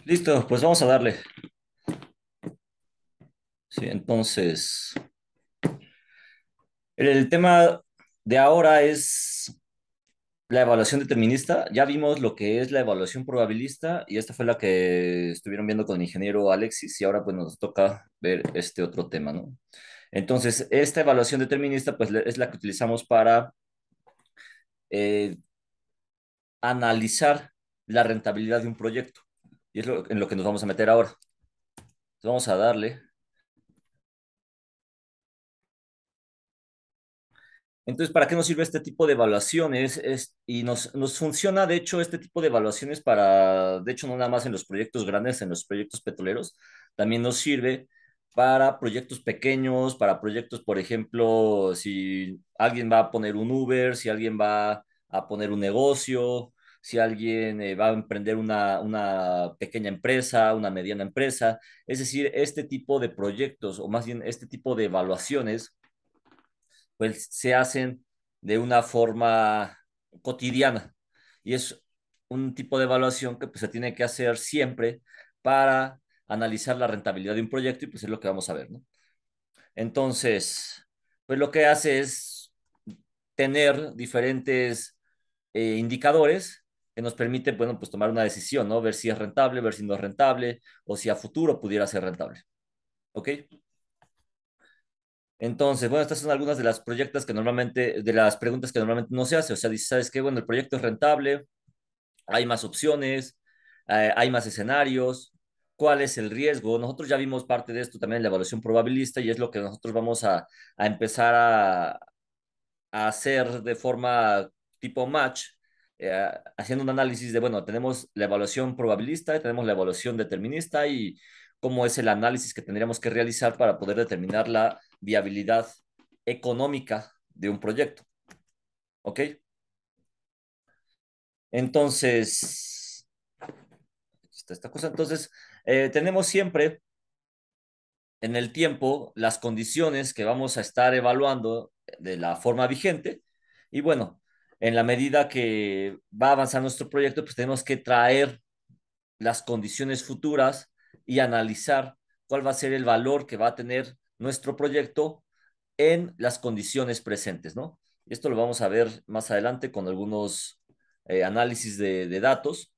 Listo, pues vamos a darle. Sí, entonces, el tema de ahora es la evaluación determinista. Ya vimos lo que es la evaluación probabilista y esta fue la que estuvieron viendo con el ingeniero Alexis y ahora pues nos toca ver este otro tema, ¿no? Entonces, esta evaluación determinista pues es la que utilizamos para eh, analizar la rentabilidad de un proyecto y es en lo que nos vamos a meter ahora. Entonces, vamos a darle. Entonces, ¿para qué nos sirve este tipo de evaluaciones? Y nos funciona, de hecho, este tipo de evaluaciones para, de hecho, no nada más en los proyectos grandes, en los proyectos petroleros, también nos sirve para proyectos pequeños, para proyectos, por ejemplo, si alguien va a poner un Uber, si alguien va a poner un negocio, si alguien va a emprender una pequeña empresa, una mediana empresa. Es decir, este tipo de proyectos, o más bien este tipo de evaluaciones pues se hacen de una forma cotidiana. Y es un tipo de evaluación que pues, se tiene que hacer siempre para analizar la rentabilidad de un proyecto y pues es lo que vamos a ver, ¿no? Entonces, pues lo que hace es tener diferentes indicadores que nos permite, bueno, pues tomar una decisión, ¿no? Ver si es rentable, ver si no es rentable o si a futuro pudiera ser rentable. ¿Ok? Entonces, bueno, estas son algunas de las proyectas que normalmente, de las preguntas que normalmente no se hace. O sea, dice, ¿sabes qué? Bueno, el proyecto es rentable, hay más opciones, hay más escenarios, ¿cuál es el riesgo? Nosotros ya vimos parte de esto también en la evaluación probabilista y es lo que nosotros vamos a empezar a hacer de forma tipo match, haciendo un análisis de, bueno, tenemos la evaluación probabilista, tenemos la evaluación determinista y cómo es el análisis que tendríamos que realizar para poder determinar la viabilidad económica de un proyecto. ¿Ok? Entonces, aquí está esta cosa. Entonces, tenemos siempre en el tiempo las condiciones que vamos a estar evaluando de la forma vigente. Y bueno, en la medida que va avanzando nuestro proyecto, pues tenemos que traer las condiciones futuras y analizar cuál va a ser el valor que va a tener nuestro proyecto en las condiciones presentes, ¿no? Y esto lo vamos a ver más adelante con algunos análisis de datos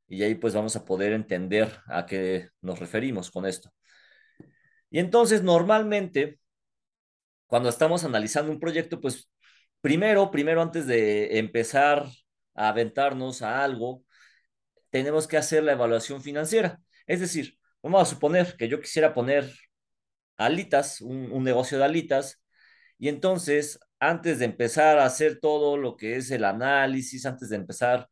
y ahí pues vamos a poder entender a qué nos referimos con esto. Y entonces normalmente cuando estamos analizando un proyecto, pues primero antes de empezar a aventarnos a algo, tenemos que hacer la evaluación financiera. Es decir, vamos a suponer que yo quisiera poner alitas, un negocio de alitas, y entonces, antes de empezar a hacer todo lo que es el análisis, antes de empezar,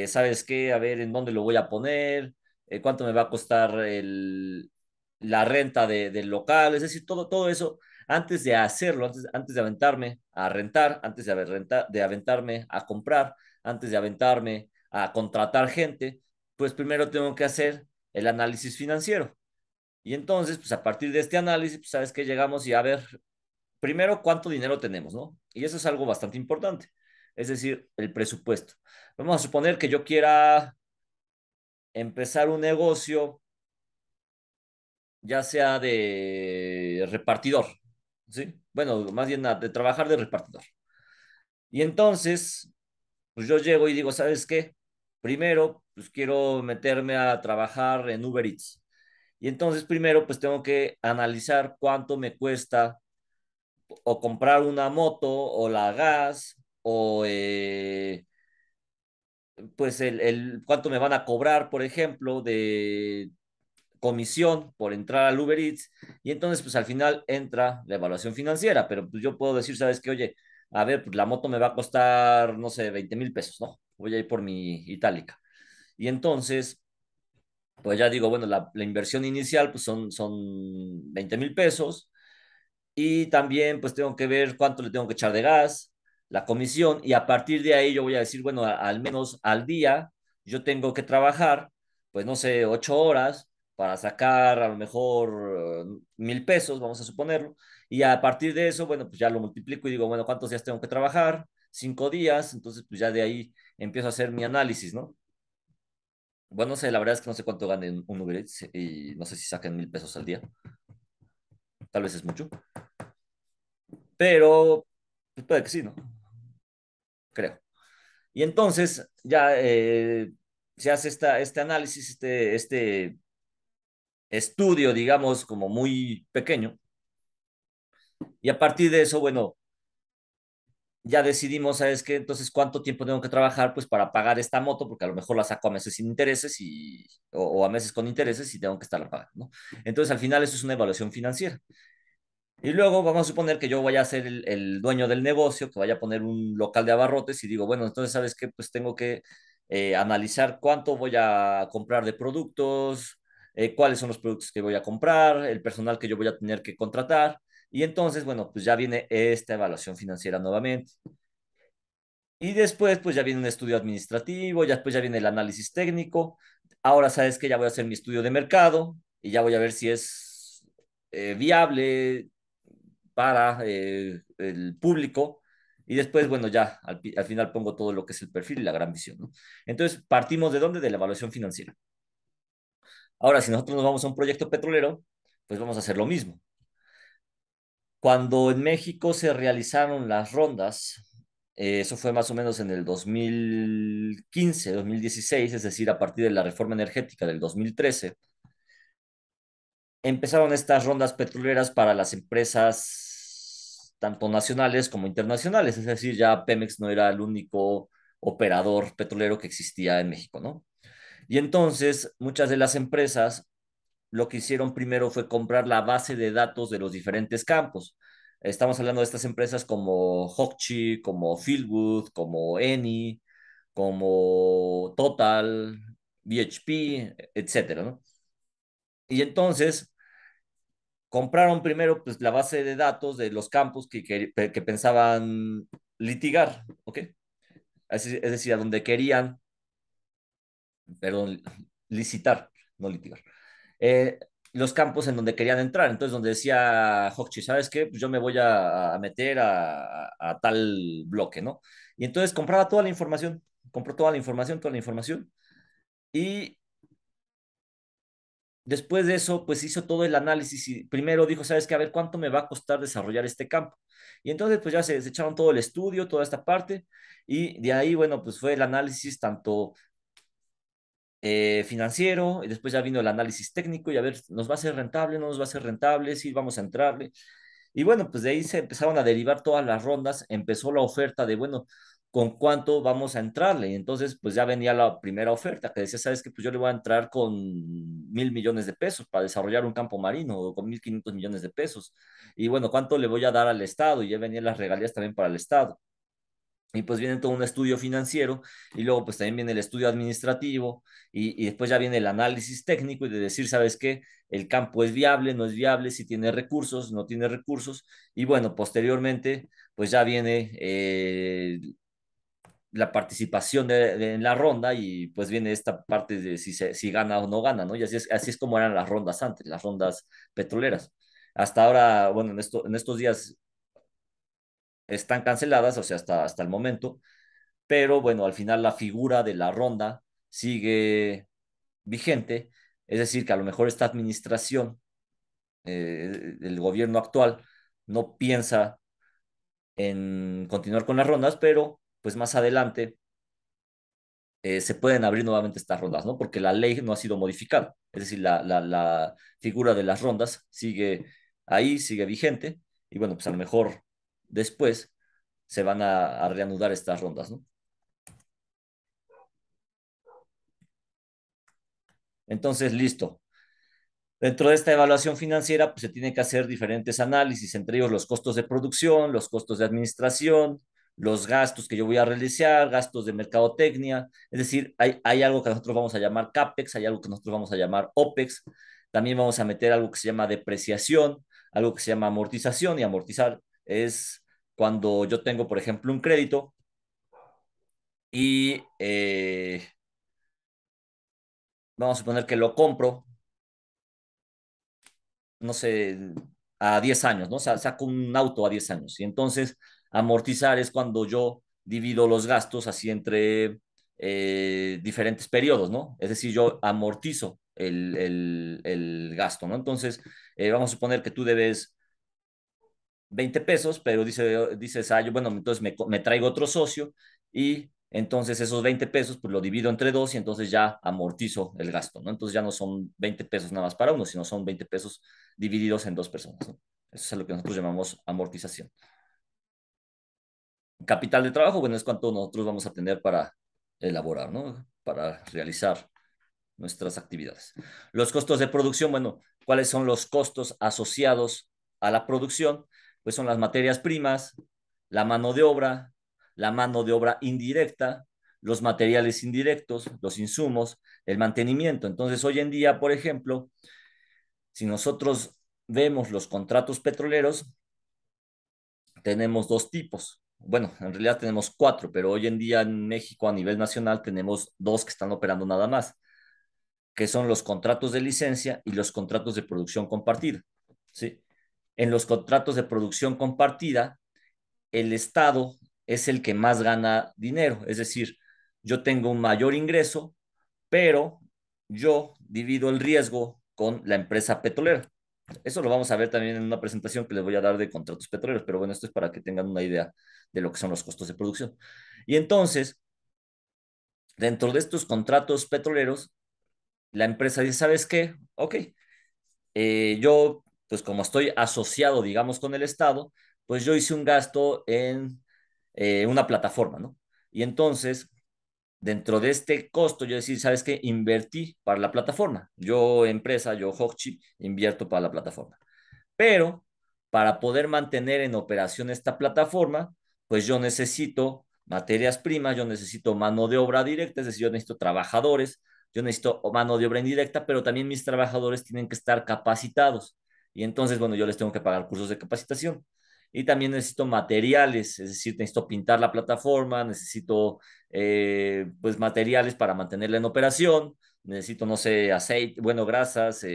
¿sabes qué? A ver en dónde lo voy a poner, cuánto me va a costar la renta del local, es decir, todo eso, antes de hacerlo, antes de aventarme a rentar, antes de aventarme a comprar, antes de aventarme a contratar gente, pues primero tengo que hacer el análisis financiero. Y entonces, pues a partir de este análisis, pues sabes que llegamos y a ver, primero, cuánto dinero tenemos, ¿no? Y eso es algo bastante importante, es decir, el presupuesto. Vamos a suponer que yo quiera empezar un negocio, ya sea de repartidor, ¿sí? Bueno, más bien de trabajar de repartidor. Y entonces, pues yo llego y digo, ¿sabes qué? Primero, pues quiero meterme a trabajar en Uber Eats. Y entonces, primero, pues tengo que analizar cuánto me cuesta o comprar una moto o la gas o pues el cuánto me van a cobrar, por ejemplo, de comisión por entrar al Uber Eats y entonces pues al final entra la evaluación financiera, pero pues yo puedo decir, ¿sabes qué? Oye, a ver, pues la moto me va a costar, no sé, 20,000 pesos, ¿no? Voy a ir por mi itálica. Y entonces, pues ya digo, bueno, la inversión inicial pues son 20,000 pesos y también pues tengo que ver cuánto le tengo que echar de gas, la comisión y a partir de ahí yo voy a decir, bueno, al menos al día yo tengo que trabajar, pues no sé, 8 horas para sacar a lo mejor 1,000 pesos, vamos a suponerlo, y a partir de eso, bueno, pues ya lo multiplico y digo, bueno, ¿cuántos días tengo que trabajar? 5 días, entonces pues ya de ahí empiezo a hacer mi análisis, ¿no? Bueno, no sé, la verdad es que no sé cuánto gane un Uber Eats y no sé si saquen 1,000 pesos al día. Tal vez es mucho, pero pues puede que sí, ¿no? Creo. Y entonces ya se hace este análisis, este estudio, digamos, como muy pequeño. Y a partir de eso, bueno, ya decidimos, ¿sabes qué? Entonces, ¿cuánto tiempo tengo que trabajar pues para pagar esta moto? Porque a lo mejor la saco a meses sin intereses o a meses con intereses y tengo que estarla pagando, ¿no? Entonces, al final eso es una evaluación financiera. Y luego vamos a suponer que yo voy a ser el dueño del negocio, que vaya a poner un local de abarrotes y digo, bueno, entonces, ¿sabes qué? Pues tengo que analizar cuánto voy a comprar de productos, cuáles son los productos que voy a comprar, el personal que yo voy a tener que contratar. Y entonces, bueno, pues ya viene esta evaluación financiera nuevamente. Y después, pues ya viene un estudio administrativo, ya después ya viene el análisis técnico. Ahora sabes que ya voy a hacer mi estudio de mercado y ya voy a ver si es viable para el público. Y después, bueno, ya al final pongo todo lo que es el perfil y la gran visión, ¿no? Entonces, partimos de dónde? De la evaluación financiera. Ahora, si nosotros nos vamos a un proyecto petrolero, pues vamos a hacer lo mismo. Cuando en México se realizaron las rondas, eso fue más o menos en el 2015, 2016, es decir, a partir de la reforma energética del 2013, empezaron estas rondas petroleras para las empresas tanto nacionales como internacionales, es decir, ya Pemex no era el único operador petrolero que existía en México, ¿no? Y entonces muchas de las empresas lo que hicieron primero fue comprar la base de datos de los diferentes campos. Estamos hablando de estas empresas como Hochschild, como Fieldwood, como Eni, como Total, BHP, etcétera, ¿no? Y entonces compraron primero pues, la base de datos de los campos que pensaban litigar, ¿ok? Es decir, a donde querían, perdón, licitar, no litigar. eh, los campos en donde querían entrar. Entonces, donde decía Hochschild, ¿sabes qué? Pues yo me voy a meter a tal bloque, ¿no? Y entonces compraba toda la información, compró toda la información, toda la información. Y después de eso, pues hizo todo el análisis y primero dijo, ¿sabes qué? A ver, ¿cuánto me va a costar desarrollar este campo? Y entonces, pues ya se echaron todo el estudio, toda esta parte. Y de ahí, bueno, pues fue el análisis tanto financiero, y después ya vino el análisis técnico y a ver, ¿nos va a ser rentable? ¿No nos va a ser rentable? Sí, vamos a entrarle. Y bueno, pues de ahí se empezaron a derivar todas las rondas, empezó la oferta de, bueno, ¿con cuánto vamos a entrarle? Y entonces, pues ya venía la primera oferta que decía, ¿sabes qué? Pues yo le voy a entrar con 1,000 millones de pesos para desarrollar un campo marino o con 1,500 millones de pesos. Y bueno, ¿cuánto le voy a dar al Estado? Y ya venían las regalías también para el Estado. Y pues viene todo un estudio financiero y luego pues también viene el estudio administrativo y después ya viene el análisis técnico y de decir, ¿sabes qué? El campo es viable, no es viable, si tiene recursos, no tiene recursos. Y bueno, posteriormente pues ya viene la participación en la ronda y pues viene esta parte de si gana o no gana, ¿no? Y así es como eran las rondas antes, las rondas petroleras. Hasta ahora, bueno, en estos días están canceladas, o sea, hasta el momento, pero bueno, al final la figura de la ronda sigue vigente, es decir, que a lo mejor esta administración, el gobierno actual, no piensa en continuar con las rondas, pero pues más adelante se pueden abrir nuevamente estas rondas, ¿no? Porque la ley no ha sido modificada, es decir, la figura de las rondas sigue ahí, sigue vigente, y bueno, pues a lo mejor después se van a reanudar estas rondas, ¿no? Entonces, listo. Dentro de esta evaluación financiera, pues se tienen que hacer diferentes análisis, entre ellos los costos de producción, los costos de administración, los gastos que yo voy a realizar, gastos de mercadotecnia. Es decir, hay algo que nosotros vamos a llamar CAPEX, hay algo que nosotros vamos a llamar OPEX. También vamos a meter algo que se llama depreciación, algo que se llama amortización, y amortizar es cuando yo tengo, por ejemplo, un crédito y vamos a suponer que lo compro no sé, a 10 años, ¿no? O sea, saco un auto a 10 años. Y entonces, amortizar es cuando yo divido los gastos así entre diferentes periodos, ¿no? Es decir, yo amortizo el gasto, ¿no? Entonces, vamos a suponer que tú debes 20 pesos, pero dices, ah, yo, bueno, entonces me traigo otro socio y entonces esos 20 pesos pues lo divido entre dos y entonces ya amortizo el gasto, ¿no? Entonces ya no son 20 pesos nada más para uno, sino son 20 pesos divididos en dos personas, ¿no? Eso es lo que nosotros llamamos amortización. Capital de trabajo, bueno, es cuánto nosotros vamos a tener para elaborar, ¿no? Para realizar nuestras actividades. Los costos de producción, bueno, ¿cuáles son los costos asociados a la producción? Pues son las materias primas, la mano de obra, la mano de obra indirecta, los materiales indirectos, los insumos, el mantenimiento. Entonces, hoy en día, por ejemplo, si nosotros vemos los contratos petroleros, tenemos dos tipos. Bueno, en realidad tenemos cuatro, pero hoy en día en México a nivel nacional tenemos dos que están operando nada más, que son los contratos de licencia y los contratos de producción compartida. ¿Sí? En los contratos de producción compartida, el Estado es el que más gana dinero, es decir, yo tengo un mayor ingreso, pero yo divido el riesgo con la empresa petrolera. Eso lo vamos a ver también en una presentación que les voy a dar de contratos petroleros, pero bueno, esto es para que tengan una idea de lo que son los costos de producción. Y entonces, dentro de estos contratos petroleros, la empresa dice, ¿sabes qué? Ok, yo, pues como estoy asociado, digamos, con el Estado, pues yo hice un gasto en una plataforma, ¿no? Y entonces, dentro de este costo, yo decir, ¿sabes qué? Invertí para la plataforma. Yo, empresa, yo, Hochchip, invierto para la plataforma. Pero para poder mantener en operación esta plataforma, pues yo necesito materias primas, yo necesito mano de obra directa, es decir, yo necesito trabajadores, yo necesito mano de obra indirecta, pero también mis trabajadores tienen que estar capacitados. Y entonces, bueno, yo les tengo que pagar cursos de capacitación. Y también necesito materiales, es decir, necesito pintar la plataforma, necesito pues materiales para mantenerla en operación, necesito, no sé, aceite, bueno, grasas,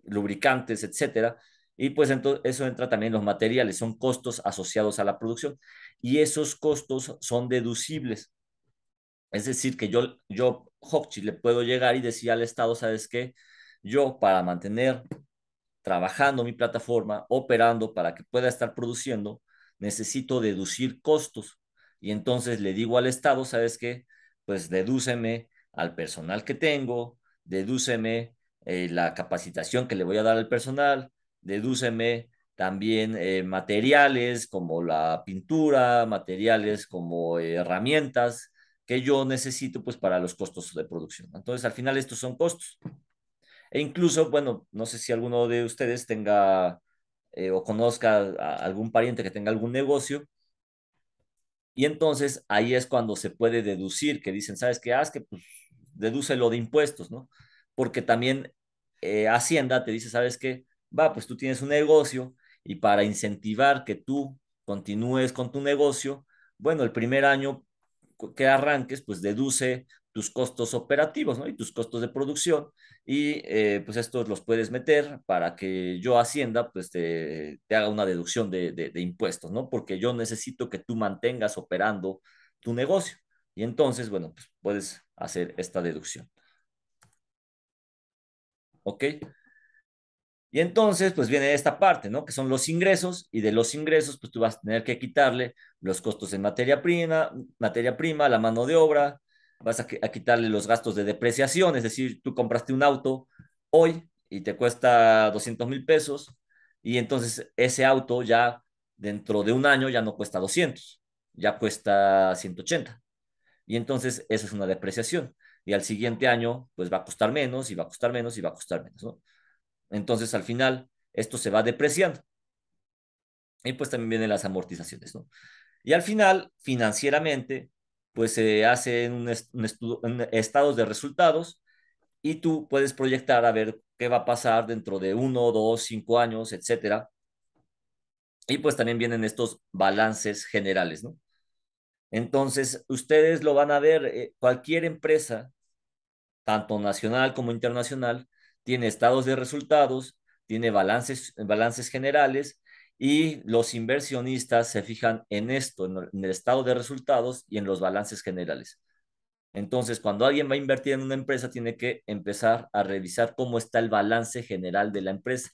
lubricantes, etcétera. Y pues entonces eso entra también en los materiales, son costos asociados a la producción y esos costos son deducibles. Es decir, que yo Hochschild, le puedo llegar y decir al Estado, ¿sabes qué? Yo para mantener trabajando mi plataforma, operando para que pueda estar produciendo, necesito deducir costos. Y entonces le digo al Estado, ¿sabes qué? Pues dedúceme al personal que tengo, dedúceme la capacitación que le voy a dar al personal, dedúceme también materiales como la pintura, materiales como herramientas que yo necesito pues para los costos de producción. Entonces, al final estos son costos. E incluso, bueno, no sé si alguno de ustedes tenga o conozca a algún pariente que tenga algún negocio, y entonces ahí es cuando se puede deducir, que dicen, ¿sabes qué? Haz que pues dedúcelo de impuestos, ¿no? Porque también Hacienda te dice, ¿sabes qué? Va, pues tú tienes un negocio y para incentivar que tú continúes con tu negocio, bueno, el primer año que arranques, pues deduce tus costos operativos, ¿no? Y tus costos de producción y pues estos los puedes meter para que yo Hacienda pues te haga una deducción de impuestos, ¿no? Porque yo necesito que tú mantengas operando tu negocio. Y entonces, bueno, pues puedes hacer esta deducción, ¿ok? Y entonces, pues viene esta parte, ¿no? Que son los ingresos, y de los ingresos, pues tú vas a tener que quitarle los costos en materia prima, la mano de obra, vas a quitarle los gastos de depreciación, es decir, tú compraste un auto hoy y te cuesta 200,000 pesos, y entonces ese auto ya dentro de un año ya no cuesta 200, ya cuesta 180. Y entonces eso es una depreciación. Y al siguiente año, pues va a costar menos y va a costar menos y va a costar menos, ¿no? Entonces, al final, esto se va depreciando. Y pues también vienen las amortizaciones, ¿no? Y al final, financieramente, pues se hacen estados de resultados y tú puedes proyectar a ver qué va a pasar dentro de 1, 2, 5 años, etcétera. Y pues también vienen estos balances generales, ¿no? Entonces, ustedes lo van a ver, cualquier empresa tanto nacional como internacional, tiene estados de resultados, tiene balances generales y los inversionistas se fijan en esto, en el estado de resultados y en los balances generales. Entonces, cuando alguien va a invertir en una empresa, tiene que empezar a revisar cómo está el balance general de la empresa.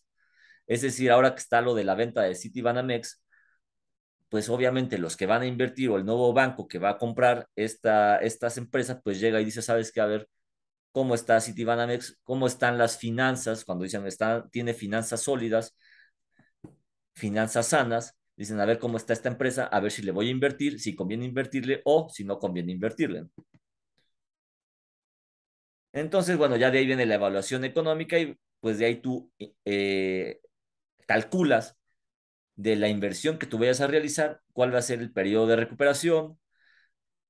Es decir, ahora que está lo de la venta de Citibanamex, pues obviamente los que van a invertir o el nuevo banco que va a comprar estas empresas, pues llega y dice, ¿sabes qué? A ver, ¿cómo está Citibanamex? ¿Cómo están las finanzas? Cuando dicen, tiene finanzas sólidas, finanzas sanas, dicen, a ver cómo está esta empresa, a ver si le voy a invertir, si conviene invertirle o si no conviene invertirle. Entonces, bueno, ya de ahí viene la evaluación económica y pues de ahí tú calculas de la inversión que tú vayas a realizar, cuál va a ser el periodo de recuperación,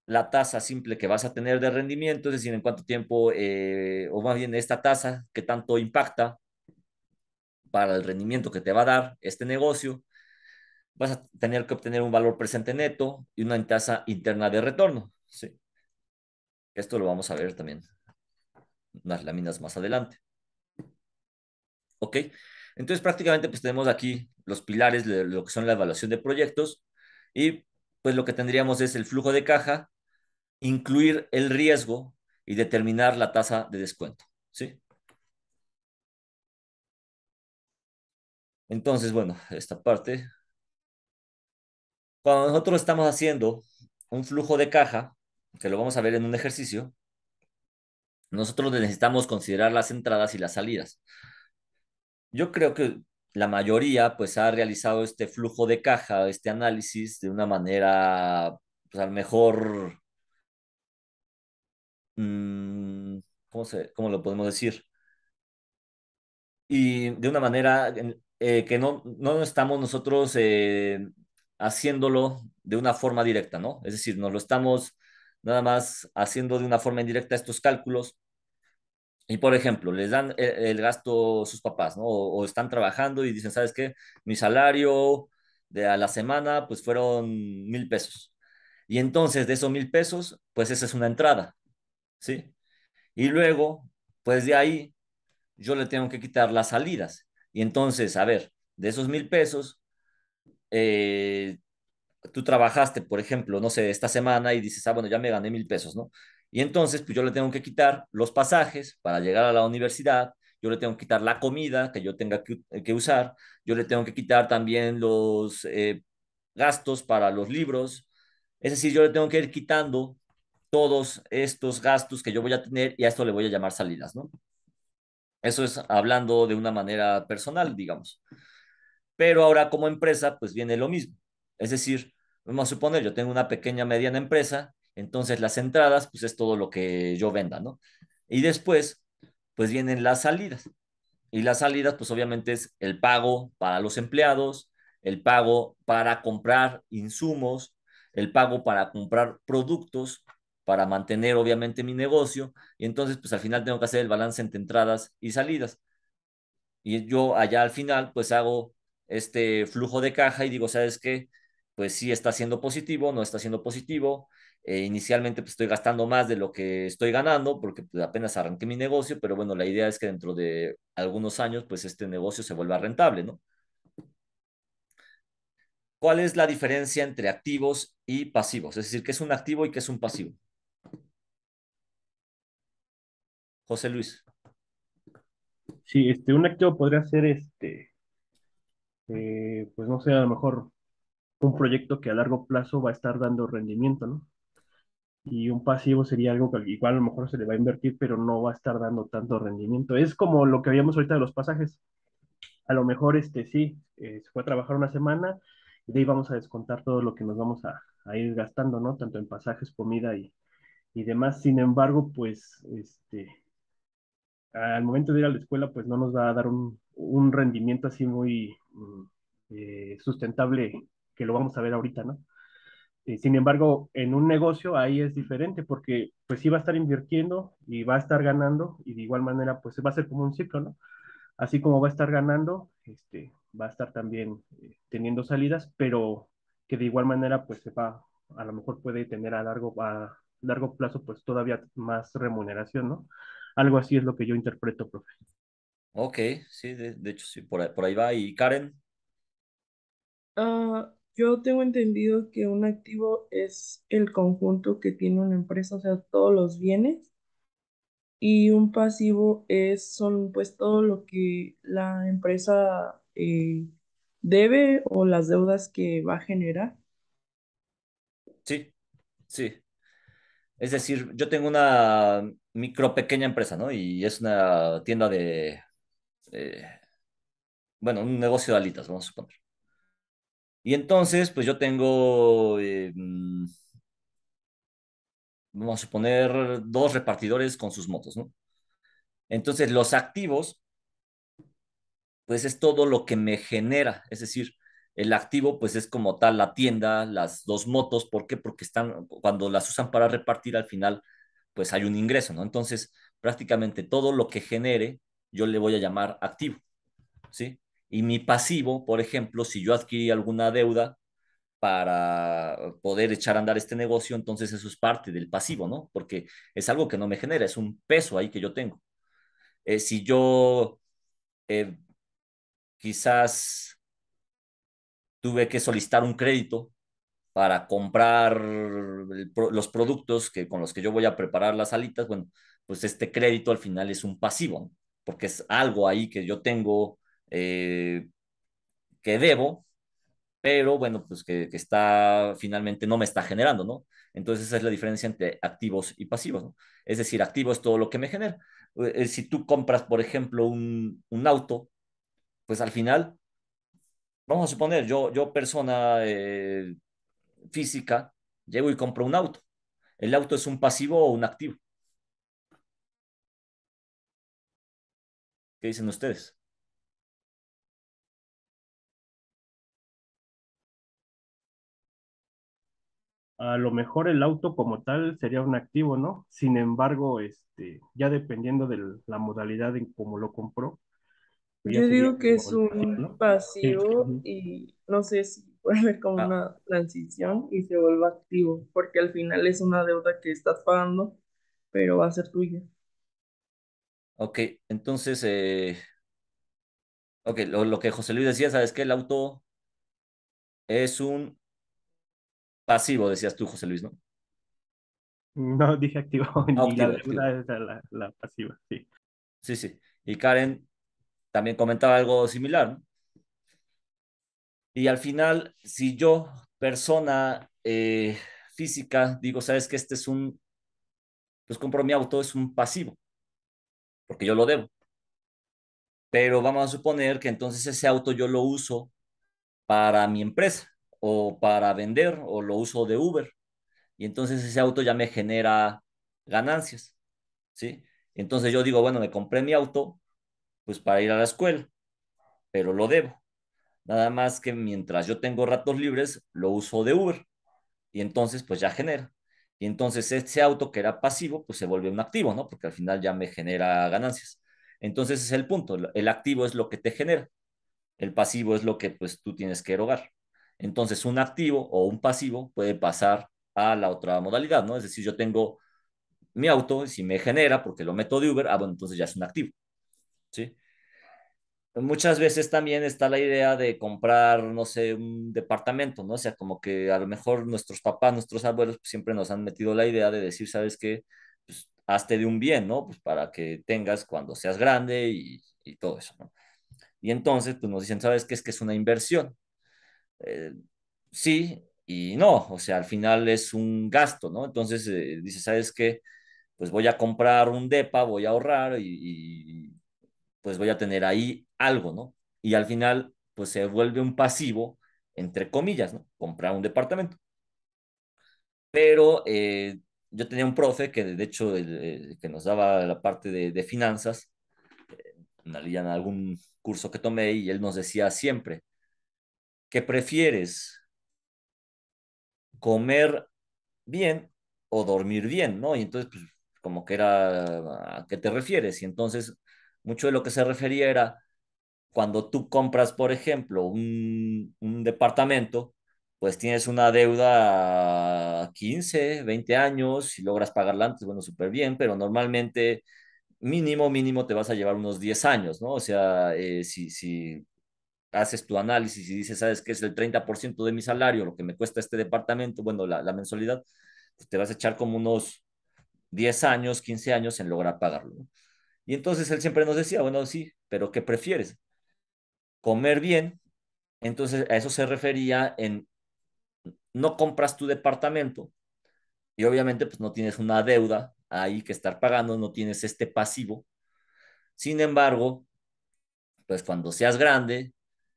la tasa simple que vas a tener de rendimiento, es decir, en cuánto tiempo, o más bien esta tasa, qué tanto impacta para el rendimiento que te va a dar este negocio. Vas a tener que obtener un valor presente neto y una tasa interna de retorno. Sí, esto lo vamos a ver también unas láminas más adelante. ¿Ok? Entonces prácticamente pues tenemos aquí los pilares de lo que son la evaluación de proyectos y pues lo que tendríamos es el flujo de caja, incluir el riesgo y determinar la tasa de descuento. ¿Sí? Entonces, bueno, esta parte, cuando nosotros estamos haciendo un flujo de caja, que lo vamos a ver en un ejercicio, nosotros necesitamos considerar las entradas y las salidas. Yo creo que la mayoría pues ha realizado este flujo de caja, este análisis de una manera, pues a lo mejor, mmm, cómo lo podemos decir? Y de una manera que no estamos nosotros haciéndolo de una forma directa, ¿no? Es decir, nos lo estamos nada más haciendo de una forma indirecta estos cálculos. Y por ejemplo, les dan el gasto sus papás, ¿no? O están trabajando y dicen, ¿sabes qué? Mi salario de a la semana, pues fueron 1,000 pesos. Y entonces de esos 1,000 pesos, pues esa es una entrada, ¿sí? Y luego, pues de ahí yo le tengo que quitar las salidas. Y entonces, a ver, de esos 1,000 pesos, eh, tú trabajaste, por ejemplo, no sé, esta semana y dices, bueno, ya me gané 1,000 pesos, ¿no? Y entonces, pues yo le tengo que quitar los pasajes para llegar a la universidad, yo le tengo que quitar la comida que yo tenga que usar, yo le tengo que quitar también los gastos para los libros, es decir, yo le tengo que ir quitando todos estos gastos que yo voy a tener y a esto le voy a llamar salidas, ¿no? Eso es hablando de una manera personal, digamos. Pero ahora como empresa, pues viene lo mismo. Es decir, vamos a suponer, yo tengo una pequeña, mediana empresa, entonces las entradas, pues es todo lo que yo venda, ¿no? Y después, pues vienen las salidas. Y las salidas, pues obviamente es el pago para los empleados, el pago para comprar insumos, el pago para comprar productos, para mantener obviamente mi negocio. Y entonces, pues al final tengo que hacer el balance entre entradas y salidas. Y yo allá al final, pues hago este flujo de caja y digo, ¿sabes qué? Pues sí está siendo positivo, no está siendo positivo. Inicialmente pues estoy gastando más de lo que estoy ganando porque pues, apenas arranqué mi negocio, pero bueno, la idea es que dentro de algunos años pues este negocio se vuelva rentable, ¿no? ¿Cuál es la diferencia entre activos y pasivos? Es decir, ¿qué es un activo y qué es un pasivo? José Luis. Sí, un activo podría ser, pues no sé, a lo mejor un proyecto que a largo plazo va a estar dando rendimiento, ¿no? Y un pasivo sería algo que igual a lo mejor se le va a invertir, pero no va a estar dando tanto rendimiento. Es como lo que habíamos ahorita de los pasajes. A lo mejor, sí, se fue a trabajar una semana y de ahí vamos a descontar todo lo que nos vamos a ir gastando, ¿no? Tanto en pasajes, comida y demás. Sin embargo, pues, al momento de ir a la escuela, pues no nos va a dar un rendimiento así muy sustentable que lo vamos a ver ahorita, ¿no? Sin embargo, en un negocio ahí es diferente porque pues sí va a estar invirtiendo y va a estar ganando y de igual manera pues va a ser como un ciclo, ¿no? Así como va a estar ganando, va a estar también teniendo salidas, pero que de igual manera pues se va, a lo mejor puede tener a largo plazo pues todavía más remuneración, ¿no? Algo así es lo que yo interpreto, profe. Ok, sí, de hecho sí, por ahí va. ¿Y Karen? Ah, Yo tengo entendido que un activo es el conjunto que tiene una empresa, o sea, todos los bienes, y un pasivo son pues todo lo que la empresa debe o las deudas que va a generar. Sí, sí. Es decir, yo tengo una micro pequeña empresa, ¿no? Y es una tienda eh, bueno, un negocio de alitas, vamos a suponer. Y entonces, pues yo tengo, vamos a suponer, dos repartidores con sus motos, ¿no? Entonces, los activos, pues es todo lo que me genera, es decir, el activo, pues es como tal la tienda, las dos motos, ¿por qué? Porque están, cuando las usan para repartir, al final, pues hay un ingreso, ¿no? Entonces, prácticamente todo lo que genere, yo le voy a llamar activo, ¿sí? Y mi pasivo, por ejemplo, si yo adquirí alguna deuda para poder echar a andar este negocio, entonces eso es parte del pasivo, ¿no? Porque es algo que no me genera, es un peso ahí que yo tengo. Si yo eh, quizás tuve que solicitar un crédito para comprar los productos con los que yo voy a preparar las alitas, bueno, pues este crédito al final es un pasivo, ¿no? Porque es algo ahí que yo tengo eh, que debo, pero bueno, pues que está finalmente no me está generando, ¿no? Entonces esa es la diferencia entre activos y pasivos, ¿no? Es decir, activo es todo lo que me genera. Si tú compras, por ejemplo, un auto, pues al final, vamos a suponer, yo persona física, llego y compro un auto. ¿El auto es un pasivo o un activo? ¿Qué dicen ustedes? A lo mejor el auto como tal sería un activo, ¿no? Sin embargo, ya dependiendo de la modalidad en cómo lo compró, pues ya Yo sería digo que como es el pasivo, un ¿no? Sí. pasivo Ujú. y no sé si puede haber como Ah, una transición y se vuelva activo, porque al final es una deuda que estás pagando, pero va a ser tuya. ok, entonces, ok, lo que José Luis decía, ¿sabes qué? El auto es un pasivo, decías tú, José Luis, ¿no? No dije activo, Ah, y la activo, activo. deuda es la pasiva, sí. Sí, sí. Y Karen también comentaba algo similar, ¿no? Y al final, si yo, persona física, digo, ¿sabes qué? Este es pues compro mi auto, es un pasivo, porque yo lo debo. Pero vamos a suponer que entonces ese auto yo lo uso para mi empresa o para vender o lo uso de Uber. Y entonces ese auto ya me genera ganancias, ¿sí? Entonces yo digo, bueno, me compré mi auto pues para ir a la escuela, pero lo debo. Nada más que mientras yo tengo ratos libres, lo uso de Uber y entonces pues ya genera. Y entonces ese auto que era pasivo, pues se vuelve un activo, ¿no? Porque al final ya me genera ganancias. Entonces ese es el punto. El activo es lo que te genera. El pasivo es lo que pues tú tienes que erogar. Entonces un activo o un pasivo puede pasar a la otra modalidad, ¿no? Es decir, yo tengo mi auto y si me genera porque lo meto de Uber, ah, bueno, entonces ya es un activo, ¿sí? Muchas veces también está la idea de comprar, no sé, un departamento, ¿no? O sea, como que a lo mejor nuestros papás, nuestros abuelos pues, siempre nos han metido la idea de decir, ¿sabes qué? Pues hazte de un bien, ¿no? Pues para que tengas cuando seas grande y todo eso, ¿no? Y entonces, pues nos dicen, ¿sabes qué? Es que es una inversión. Eh, sí y no, o sea, al final es un gasto, ¿no? Entonces, dice, ¿sabes qué? Pues voy a comprar un depa, voy a ahorrar pues voy a tener ahí algo, ¿no? Y al final, pues se vuelve un pasivo, entre comillas, ¿no? Comprar un departamento. Pero yo tenía un profe que de hecho que nos daba la parte de finanzas, en algún curso que tomé y él nos decía siempre, ¿qué prefieres? ¿Comer bien o dormir bien, ¿no? Y entonces, pues, como que era, ¿a qué te refieres? Y entonces, mucho de lo que se refería era cuando tú compras, por ejemplo, un departamento, pues tienes una deuda a 15, 20 años, si logras pagarla antes, bueno, súper bien, pero normalmente mínimo te vas a llevar unos 10 años, ¿no? O sea, si haces tu análisis y dices, ¿sabes qué es el 30% de mi salario, lo que me cuesta este departamento? Bueno, la mensualidad, pues te vas a echar como unos 10 años, 15 años en lograr pagarlo, ¿no? Y entonces él siempre nos decía, bueno, sí, pero ¿qué prefieres? Comer bien. Entonces a eso se refería en no compras tu departamento y obviamente pues no tienes una deuda ahí que estar pagando, no tienes este pasivo. Sin embargo, pues cuando seas grande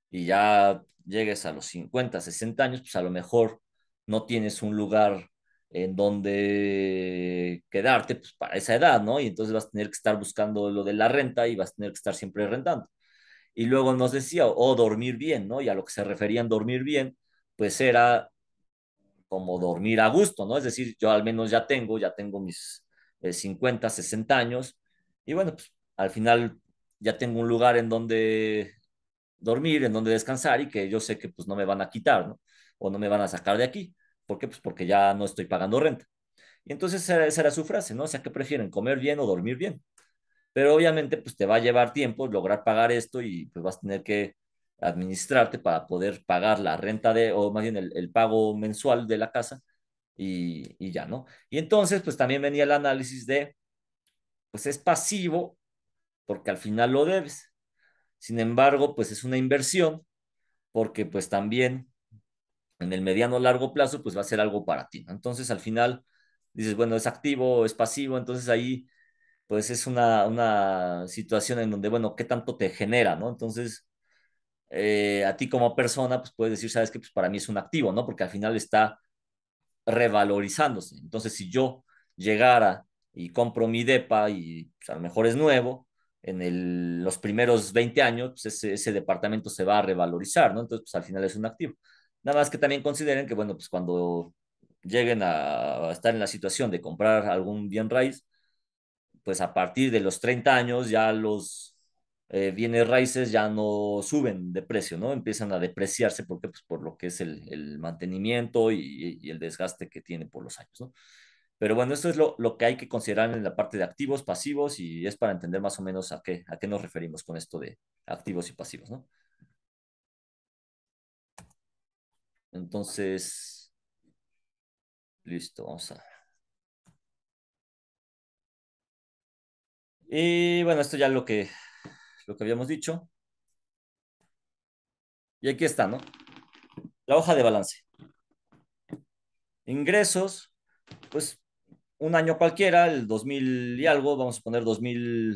y ya llegues a los 50 60 años, pues a lo mejor no tienes un lugar en donde quedarte pues, para esa edad, ¿no? Y entonces vas a tener que estar buscando lo de la renta y vas a tener que estar siempre rentando. Y luego nos decía, o dormir bien, ¿no? Y a lo que se referían dormir bien, pues era como dormir a gusto, ¿no? Es decir, yo al menos ya tengo mis 50, 60 años y bueno, pues al final ya tengo un lugar en donde dormir, en donde descansar y que yo sé que pues no me van a quitar, ¿no? O no me van a sacar de aquí. ¿Por qué? Pues porque ya no estoy pagando renta. Y entonces esa era su frase, ¿no? O sea, ¿qué prefieren? ¿Comer bien o dormir bien? Pero obviamente pues te va a llevar tiempo lograr pagar esto y pues vas a tener que administrarte para poder pagar la renta o más bien el pago mensual de la casa y ya, ¿no? Y entonces pues también venía el análisis de, pues es pasivo porque al final lo debes. Sin embargo, pues es una inversión porque pues también en el mediano o largo plazo pues va a ser algo para ti, ¿no? Entonces al final dices, bueno, es activo o es pasivo, entonces ahí pues es una situación en donde, bueno, ¿qué tanto te genera, no? Entonces, a ti como persona, pues puedes decir, sabes que pues para mí es un activo, ¿no? Porque al final está revalorizándose. Entonces, si yo llegara y compro mi DEPA y pues, a lo mejor es nuevo, en los primeros 20 años, pues ese departamento se va a revalorizar, ¿no? Entonces, pues al final es un activo. Nada más que también consideren que, bueno, pues cuando lleguen a estar en la situación de comprar algún bien raíz, pues a partir de los 30 años ya los bienes raíces ya no suben de precio, ¿no? Empiezan a depreciarse porque, pues, por lo que es el mantenimiento y el desgaste que tiene por los años, ¿no? Pero bueno, esto es lo que hay que considerar en la parte de activos, pasivos y es para entender más o menos a qué nos referimos con esto de activos y pasivos, ¿no? Entonces, listo, vamos a... Y bueno, esto ya lo que habíamos dicho. Y aquí está, ¿no? La hoja de balance. Ingresos, pues un año cualquiera, el 2000 y algo, vamos a poner 2000,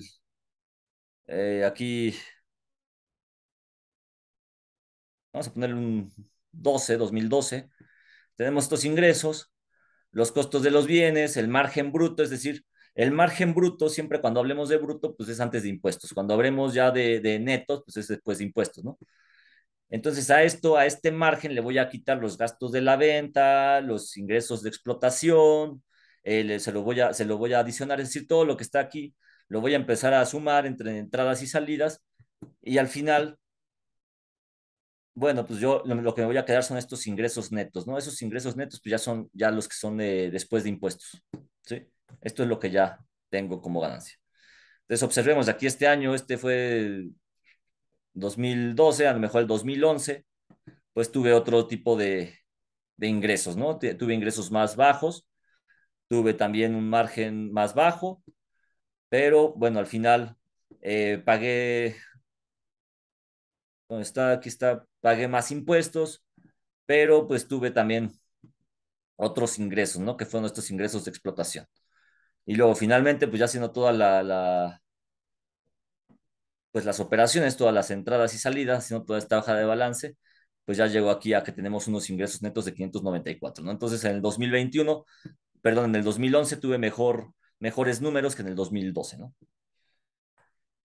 aquí, vamos a poner un 2012. Tenemos estos ingresos, los costos de los bienes, el margen bruto, es decir, el margen bruto, siempre cuando hablemos de bruto, pues es antes de impuestos. Cuando hablemos ya de netos, pues es después de impuestos, ¿no? Entonces a este margen le voy a quitar los gastos de la venta, los ingresos de explotación, se lo voy a adicionar, es decir, todo lo que está aquí, lo voy a empezar a sumar entre entradas y salidas y al final, bueno, pues yo lo que me voy a quedar son estos ingresos netos, ¿no? Esos ingresos netos pues ya son ya los que son después de impuestos, ¿sí? Esto es lo que ya tengo como ganancia. Entonces observemos, aquí este año, este fue 2012, a lo mejor el 2011 pues tuve otro tipo de ingresos, ¿no? Tuve ingresos más bajos, tuve también un margen más bajo, pero bueno, al final pagué, ¿dónde está? Aquí está, pagué más impuestos, pero pues tuve también otros ingresos, ¿no? Que fueron estos ingresos de explotación. Y luego finalmente, pues ya haciendo toda pues las operaciones, todas las entradas y salidas, haciendo toda esta hoja de balance, pues ya llegó aquí a que tenemos unos ingresos netos de 594, ¿no? Entonces en el 2021, perdón, en el 2011 tuve mejores números que en el 2012, ¿no?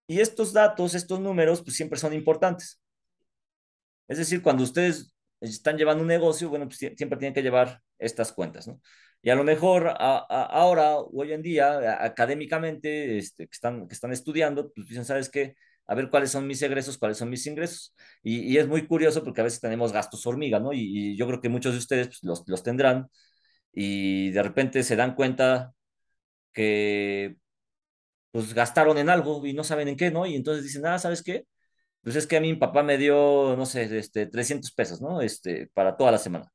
Y estos datos, estos números, pues siempre son importantes. Es decir, cuando ustedes están llevando un negocio, bueno, pues siempre tienen que llevar estas cuentas, ¿no? Y a lo mejor ahora, hoy en día, académicamente, que están estudiando, pues dicen, ¿sabes qué? A ver cuáles son mis egresos, cuáles son mis ingresos. Y es muy curioso porque a veces tenemos gastos hormiga, ¿no? Y yo creo que muchos de ustedes pues, los tendrán y de repente se dan cuenta que pues gastaron en algo y no saben en qué, ¿no? Y entonces dicen, ¿sabes qué? Pues es que a mí mi papá me dio, no sé, 300 pesos, ¿no? Para toda la semana.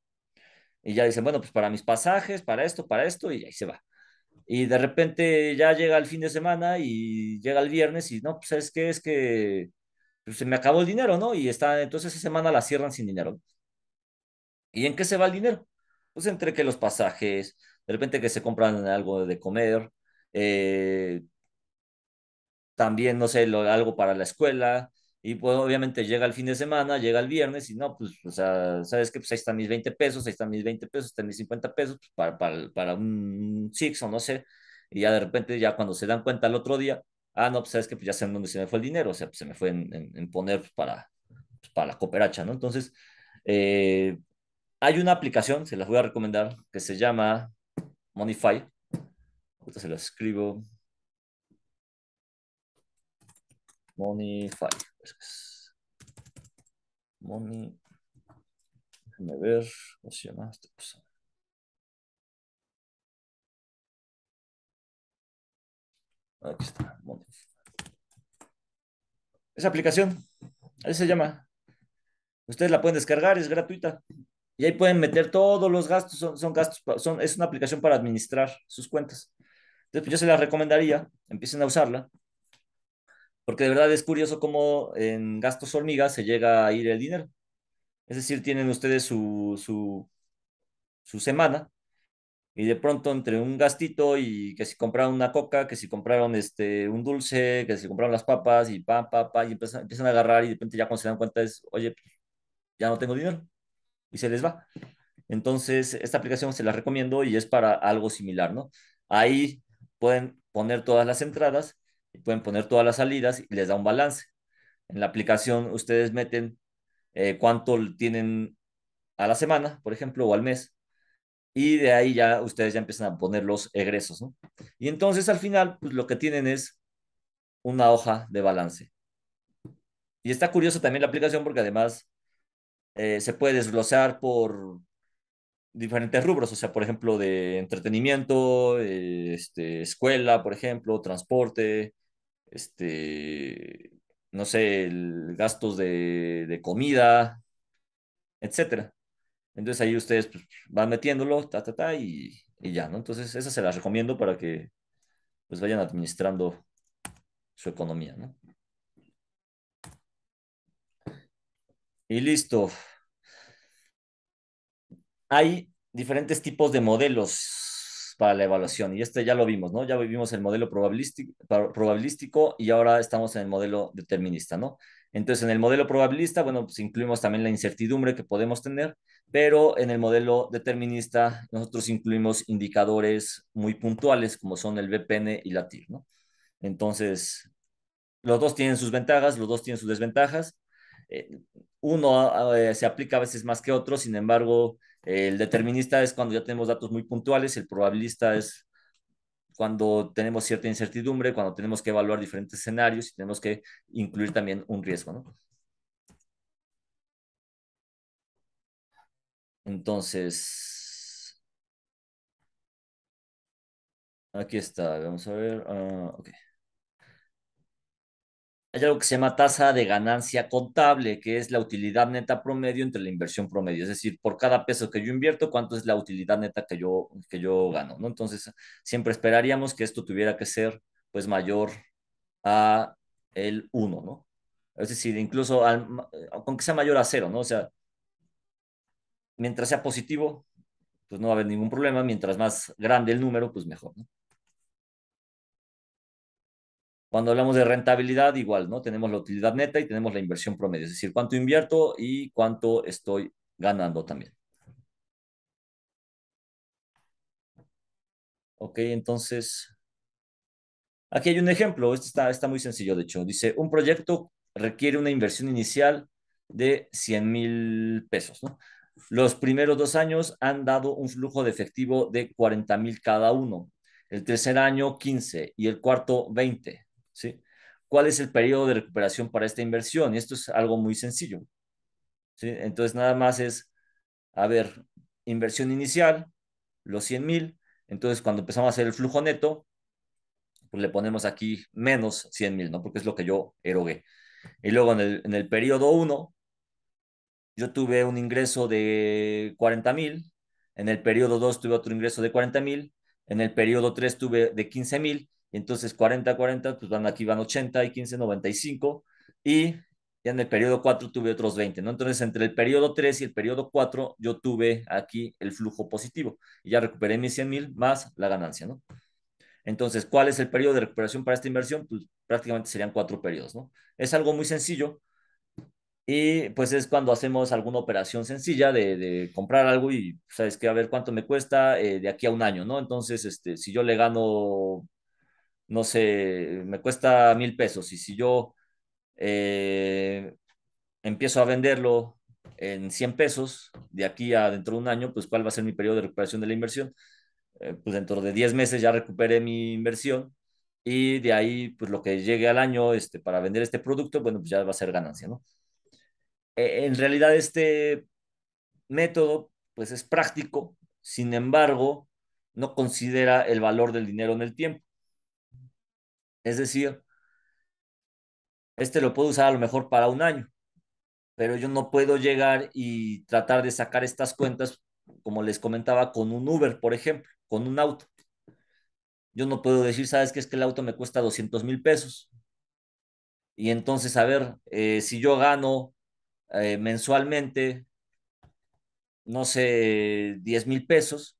Y ya dicen, bueno, pues para mis pasajes, para esto, y ahí se va. Y de repente ya llega el fin de semana y llega el viernes y no, pues ¿sabes qué? Es que pues, se me acabó el dinero, ¿no? Y entonces esa semana la cierran sin dinero. ¿Y en qué se va el dinero? Pues entre que los pasajes, de repente que se compran algo de comer, eh, también, no sé, algo para la escuela, y pues obviamente llega el fin de semana, llega el viernes, y no, pues, o sea, ¿sabes qué? Pues ahí están mis 20 pesos, ahí están mis 20 pesos, ahí están mis 50 pesos, pues, para un Six o no sé, y ya de repente, ya cuando se dan cuenta el otro día, no, pues sabes que pues ya sé en dónde se me fue el dinero, o sea, pues se me fue en poner para la cooperacha, ¿no? Entonces, eh, hay una aplicación, se las voy a recomendar, que se llama Monify, ahorita se la escribo, Monify. Money, déjame ver, ¿cómo se llama esta cosa? Aquí está, Money. Esa aplicación, ahí se llama. Ustedes la pueden descargar, es gratuita. Y ahí pueden meter todos los gastos, son gastos, es una aplicación para administrar sus cuentas. Entonces, pues yo se la recomendaría, empiecen a usarla, porque de verdad es curioso cómo en gastos hormigas se llega a ir el dinero. Es decir, tienen ustedes su semana. Y de pronto entre un gastito y que si compraron una coca, que si compraron un dulce, que si compraron las papas y y empiezan a agarrar y de repente ya cuando se dan cuenta es, oye, ya no tengo dinero y se les va. Entonces, esta aplicación se la recomiendo y es para algo similar, ¿no? Ahí pueden poner todas las entradas y pueden poner todas las salidas y les da un balance. En la aplicación ustedes meten cuánto tienen a la semana, por ejemplo, o al mes y de ahí ya ustedes ya empiezan a poner los egresos, ¿no? Y entonces al final, pues lo que tienen es una hoja de balance. Y está curioso también la aplicación porque además se puede desglosar por diferentes rubros, o sea, por ejemplo, de entretenimiento, escuela, por ejemplo, transporte, este, no sé, gastos de comida, etcétera. Entonces ahí ustedes pues, van metiéndolo, y ya, ¿no? Entonces esa se las recomiendo para que pues vayan administrando su economía, ¿no? Y listo. Hay diferentes tipos de modelos para la evaluación y este ya lo vimos, ¿no? Ya vimos el modelo probabilístico y ahora estamos en el modelo determinista, ¿no? Entonces, en el modelo probabilista, bueno, pues incluimos también la incertidumbre que podemos tener, pero en el modelo determinista nosotros incluimos indicadores muy puntuales como son el VPN y la TIR, ¿no? Entonces, los dos tienen sus ventajas, los dos tienen sus desventajas. Eh, Uno se aplica a veces más que otro, sin embargo, el determinista es cuando ya tenemos datos muy puntuales, el probabilista es cuando tenemos cierta incertidumbre, cuando tenemos que evaluar diferentes escenarios y tenemos que incluir también un riesgo, ¿no? Entonces, aquí está, vamos a ver. Ok. Hay algo que se llama tasa de ganancia contable, que es la utilidad neta promedio entre la inversión promedio. Es decir, por cada peso que yo invierto, cuánto es la utilidad neta que yo gano, ¿no? Entonces, siempre esperaríamos que esto tuviera que ser, pues, mayor a el uno, ¿no? Es decir, incluso con que sea mayor a cero, ¿no? O sea, mientras sea positivo, pues no va a haber ningún problema. Mientras más grande el número, pues mejor, ¿no? Cuando hablamos de rentabilidad, igual, ¿no? Tenemos la utilidad neta y tenemos la inversión promedio, es decir, cuánto invierto y cuánto estoy ganando también. Ok, entonces, aquí hay un ejemplo, este está muy sencillo, de hecho. Dice, un proyecto requiere una inversión inicial de 100,000 pesos, ¿no? Los primeros 2 años han dado un flujo de efectivo de 40,000 cada uno. El tercer año, 15 y el cuarto, 20, ¿sí? ¿Cuál es el periodo de recuperación para esta inversión? Y esto es algo muy sencillo, ¿sí? Entonces, nada más es, a ver, inversión inicial, los 100,000. Entonces, cuando empezamos a hacer el flujo neto, pues le ponemos aquí menos 100,000, ¿no? Porque es lo que yo erogué. Y luego en el periodo uno yo tuve un ingreso de 40,000, en el periodo 2 tuve otro ingreso de 40,000, en el periodo 3 tuve de 15,000, y entonces 40 40 pues aquí van 80 y 15 95, y ya en el periodo 4 tuve otros 20, ¿no? Entonces, entre el periodo 3 y el periodo 4 yo tuve aquí el flujo positivo, y ya recuperé mis 100,000 más la ganancia, ¿no? Entonces, ¿cuál es el periodo de recuperación para esta inversión? Pues prácticamente serían 4 periodos, ¿no? Es algo muy sencillo, y pues es cuando hacemos alguna operación sencilla de comprar algo y, ¿sabes qué? A ver cuánto me cuesta de aquí a un año, ¿no? Entonces, si yo le gano, no sé, me cuesta 1,000 pesos, y si yo eh, empiezo a venderlo en 100 pesos de aquí a dentro de un año, pues ¿cuál va a ser mi periodo de recuperación de la inversión? Pues dentro de 10 meses ya recuperé mi inversión, y de ahí, pues lo que llegue al año para vender este producto, bueno, pues ya va a ser ganancia, ¿no? En realidad este método pues es práctico, sin embargo, no considera el valor del dinero en el tiempo. Es decir, lo puedo usar a lo mejor para un año, pero yo no puedo llegar y tratar de sacar estas cuentas, como les comentaba, con un Uber, por ejemplo, con un auto. Yo no puedo decir, ¿sabes qué? Es que el auto me cuesta 200,000 pesos. Y entonces, a ver, si yo gano mensualmente, no sé, 10,000 pesos,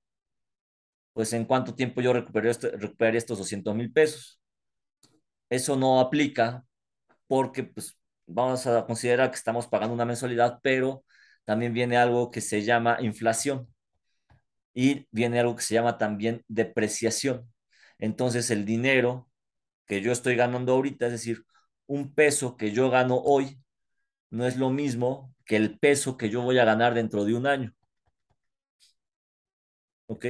pues en cuánto tiempo yo recuperaría estos 200,000 pesos. Eso no aplica porque pues vamos a considerar que estamos pagando una mensualidad, pero también viene algo que se llama inflación, y viene algo que se llama también depreciación. Entonces el dinero que yo estoy ganando ahorita, es decir, un peso que yo gano hoy, no es lo mismo que el peso que yo voy a ganar dentro de un año. ¿Ok?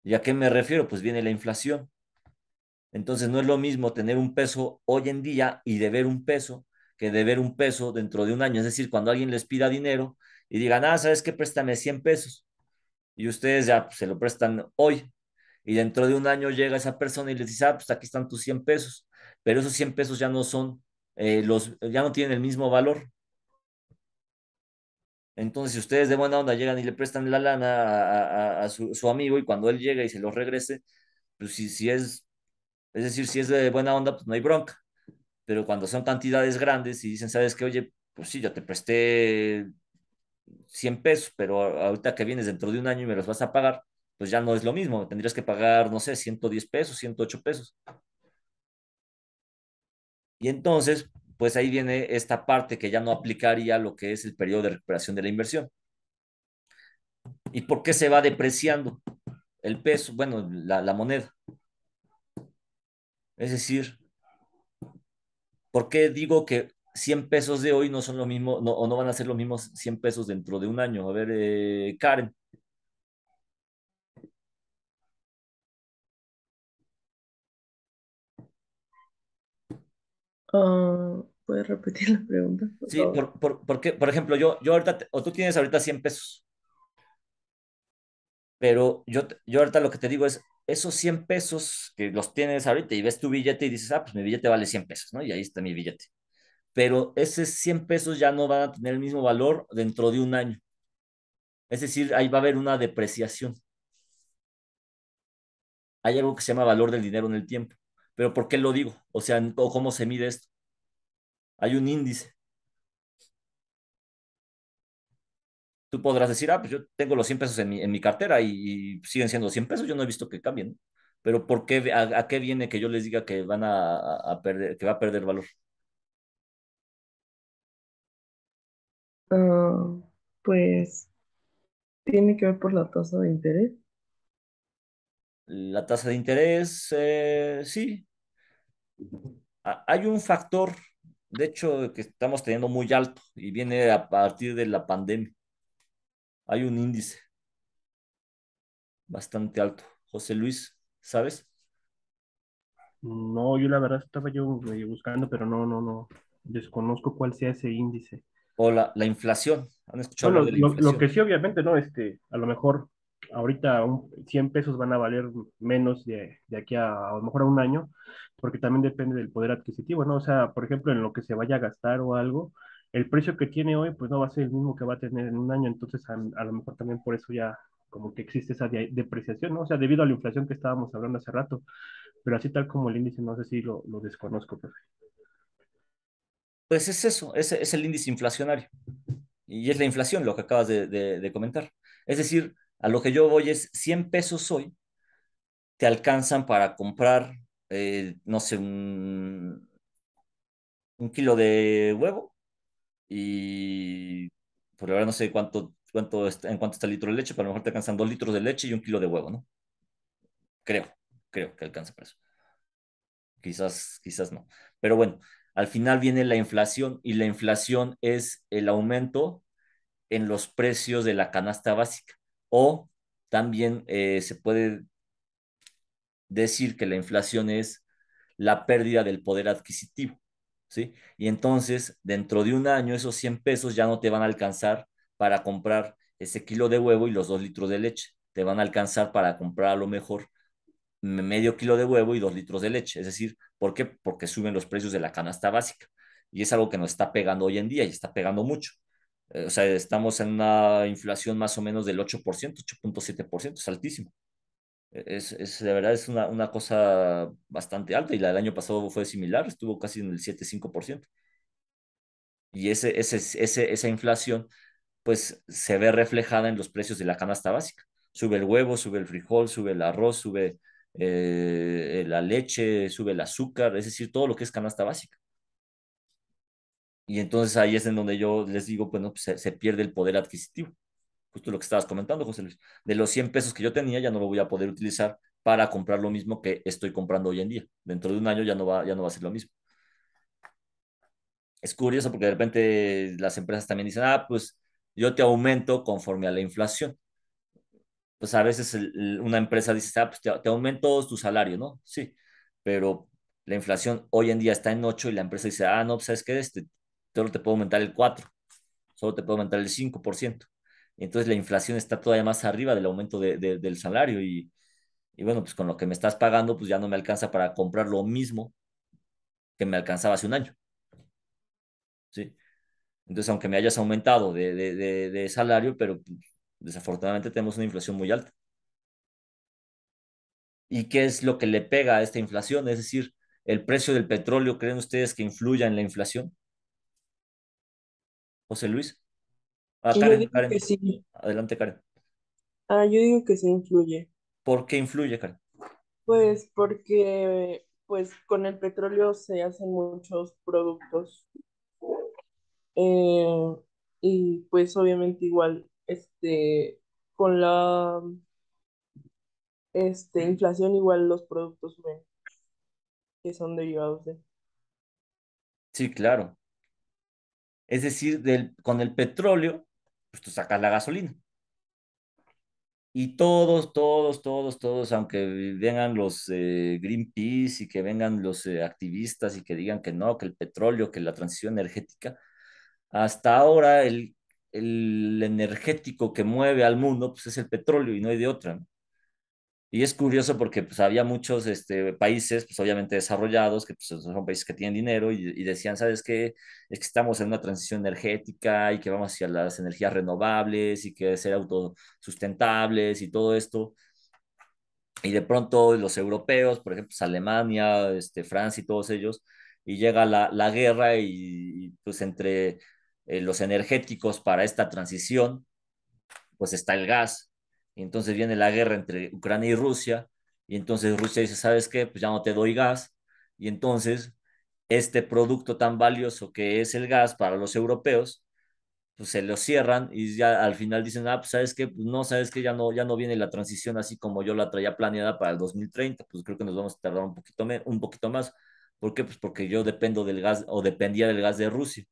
¿Y a qué me refiero? Pues viene la inflación. Entonces no es lo mismo tener un peso hoy en día y deber un peso que deber un peso dentro de un año. Es decir, cuando alguien les pida dinero y digan, ¿sabes qué? Préstame 100 pesos. Y ustedes ya pues, se lo prestan hoy. Y dentro de un año llega esa persona y les dice, pues aquí están tus 100 pesos. Pero esos 100 pesos ya no son, ya no tienen el mismo valor. Entonces, si ustedes de buena onda llegan y le prestan la lana a su amigo, y cuando él llega y se los regrese, pues si es decir, si es de buena onda, pues no hay bronca. Pero cuando son cantidades grandes y dicen, ¿sabes qué? Oye, pues sí, yo te presté 100 pesos, pero ahorita que vienes dentro de un año y me los vas a pagar, pues ya no es lo mismo. Tendrías que pagar, no sé, 110 pesos, 108 pesos. Y entonces, pues ahí viene esta parte que ya no aplicaría lo que es el periodo de recuperación de la inversión. ¿Y por qué se va depreciando el peso? Bueno, la moneda. Es decir, ¿por qué digo que 100 pesos de hoy no son lo mismo, no, o no van a ser los mismos 100 pesos dentro de un año? A ver, Karen. ¿Puedes repetir la pregunta, por Sí, favor? porque, por ejemplo, yo ahorita, o tú tienes ahorita 100 pesos, pero yo ahorita lo que te digo es, esos 100 pesos que los tienes ahorita y ves tu billete y dices, pues mi billete vale 100 pesos, ¿no? Y ahí está mi billete. Pero esos 100 pesos ya no van a tener el mismo valor dentro de un año. Es decir, ahí va a haber una depreciación. Hay algo que se llama valor del dinero en el tiempo. ¿Pero por qué lo digo? O sea, ¿o cómo se mide esto? Hay un índice. Tú podrás decir, pues yo tengo los 100 pesos en mi cartera y siguen siendo 100 pesos, yo no he visto que cambien, ¿no? Pero ¿por qué, a qué viene que yo les diga que van a perder, que va a perder valor? Ah, pues tiene que ver por la tasa de interés. La tasa de interés, sí. Hay un factor, de hecho, que estamos teniendo muy alto y viene a partir de la pandemia. Hay un índice bastante alto. José Luis, ¿sabes? No, yo la verdad estaba yo medio buscando, pero no, desconozco cuál sea ese índice. O la inflación. ¿Han escuchado Bueno, hablar de la lo inflación? que sí, obviamente, ¿no? A lo mejor ahorita 100 pesos van a valer menos de aquí a lo mejor a un año, porque también depende del poder adquisitivo, ¿no? O sea, por ejemplo, en lo que se vaya a gastar o algo, el precio que tiene hoy, pues no va a ser el mismo que va a tener en un año, entonces a lo mejor también por eso ya como que existe esa depreciación, ¿no? O sea, debido a la inflación que estábamos hablando hace rato, pero así tal como el índice, no sé si lo desconozco, pero Pues es eso, es el índice inflacionario. Y es la inflación lo que acabas de comentar. Es decir, a lo que yo voy es 100 pesos hoy te alcanzan para comprar, no sé, un kilo de huevo y por ahora no sé en cuánto está el litro de leche, pero a lo mejor te alcanzan 2 litros de leche y un kilo de huevo, ¿no? Creo, creo que alcanza para eso. Quizás no. Pero bueno, al final viene la inflación y la inflación es el aumento en los precios de la canasta básica. O también se puede decir que la inflación es la pérdida del poder adquisitivo, ¿sí? Y entonces, dentro de un año, esos 100 pesos ya no te van a alcanzar para comprar ese kilo de huevo y los 2 litros de leche. Te van a alcanzar para comprar a lo mejor medio kilo de huevo y 2 litros de leche. Es decir, ¿por qué? Porque suben los precios de la canasta básica. Y es algo que nos está pegando hoy en día y está pegando mucho. O sea, estamos en una inflación más o menos del 8%, 8,7%, es altísimo. De verdad es una cosa bastante alta y la del año pasado fue similar, estuvo casi en el 7,5%. Y esa inflación pues se ve reflejada en los precios de la canasta básica. Sube el huevo, sube el frijol, sube el arroz, sube la leche, sube el azúcar, es decir, todo lo que es canasta básica. Y entonces ahí es en donde yo les digo, bueno, pues se pierde el poder adquisitivo. Justo lo que estabas comentando, José Luis. De los 100 pesos que yo tenía, ya no lo voy a poder utilizar para comprar lo mismo que estoy comprando hoy en día. Dentro de un año ya no va a ser lo mismo. Es curioso porque de repente las empresas también dicen, pues yo te aumento conforme a la inflación. Pues a veces una empresa dice, pues te aumento tu salario, ¿no? Sí, pero la inflación hoy en día está en 8 y la empresa dice, no, pues sabes qué, solo te puedo aumentar el 4, solo te puedo aumentar el 5%. Y entonces la inflación está todavía más arriba del aumento del salario y bueno, pues con lo que me estás pagando, pues ya no me alcanza para comprar lo mismo que me alcanzaba hace un año, ¿sí? Entonces, aunque me hayas aumentado de salario, pero pues, desafortunadamente tenemos una inflación muy alta. ¿Y qué es lo que le pega a esta inflación? Es decir, el precio del petróleo, ¿creen ustedes que influya en la inflación? José Luis. Yo Karen, digo que Karen. sí. Adelante, Karen. Yo digo que sí influye. ¿Por qué influye, Karen? Pues porque pues con el petróleo se hacen muchos productos eh, y pues obviamente igual con la inflación igual los productos suben que son derivados de. Sí, claro. Es decir, con el petróleo, pues tú sacas la gasolina. Y todos, aunque vengan los Greenpeace y que vengan los activistas y que digan que no, que el petróleo, que la transición energética, hasta ahora el energético que mueve al mundo pues es el petróleo y no hay de otra, ¿no? Y es curioso porque pues, había muchos países, pues obviamente desarrollados, que pues, son países que tienen dinero y decían, ¿sabes qué? Es que estamos en una transición energética y que vamos hacia las energías renovables y que ser autosustentables y todo esto. Y de pronto los europeos, por ejemplo, pues, Alemania, Francia y todos ellos, y llega la guerra pues entre los energéticos para esta transición, pues está el gas. Y entonces viene la guerra entre Ucrania y Rusia, y entonces Rusia dice, ¿sabes qué? Pues ya no te doy gas. Y entonces este producto tan valioso que es el gas para los europeos, pues se lo cierran y ya al final dicen, pues sabes qué, pues no, sabes que ya no viene la transición así como yo la traía planeada para el 2030, pues creo que nos vamos a tardar un poquito más. ¿Por qué? Pues porque yo dependo del gas o dependía del gas de Rusia.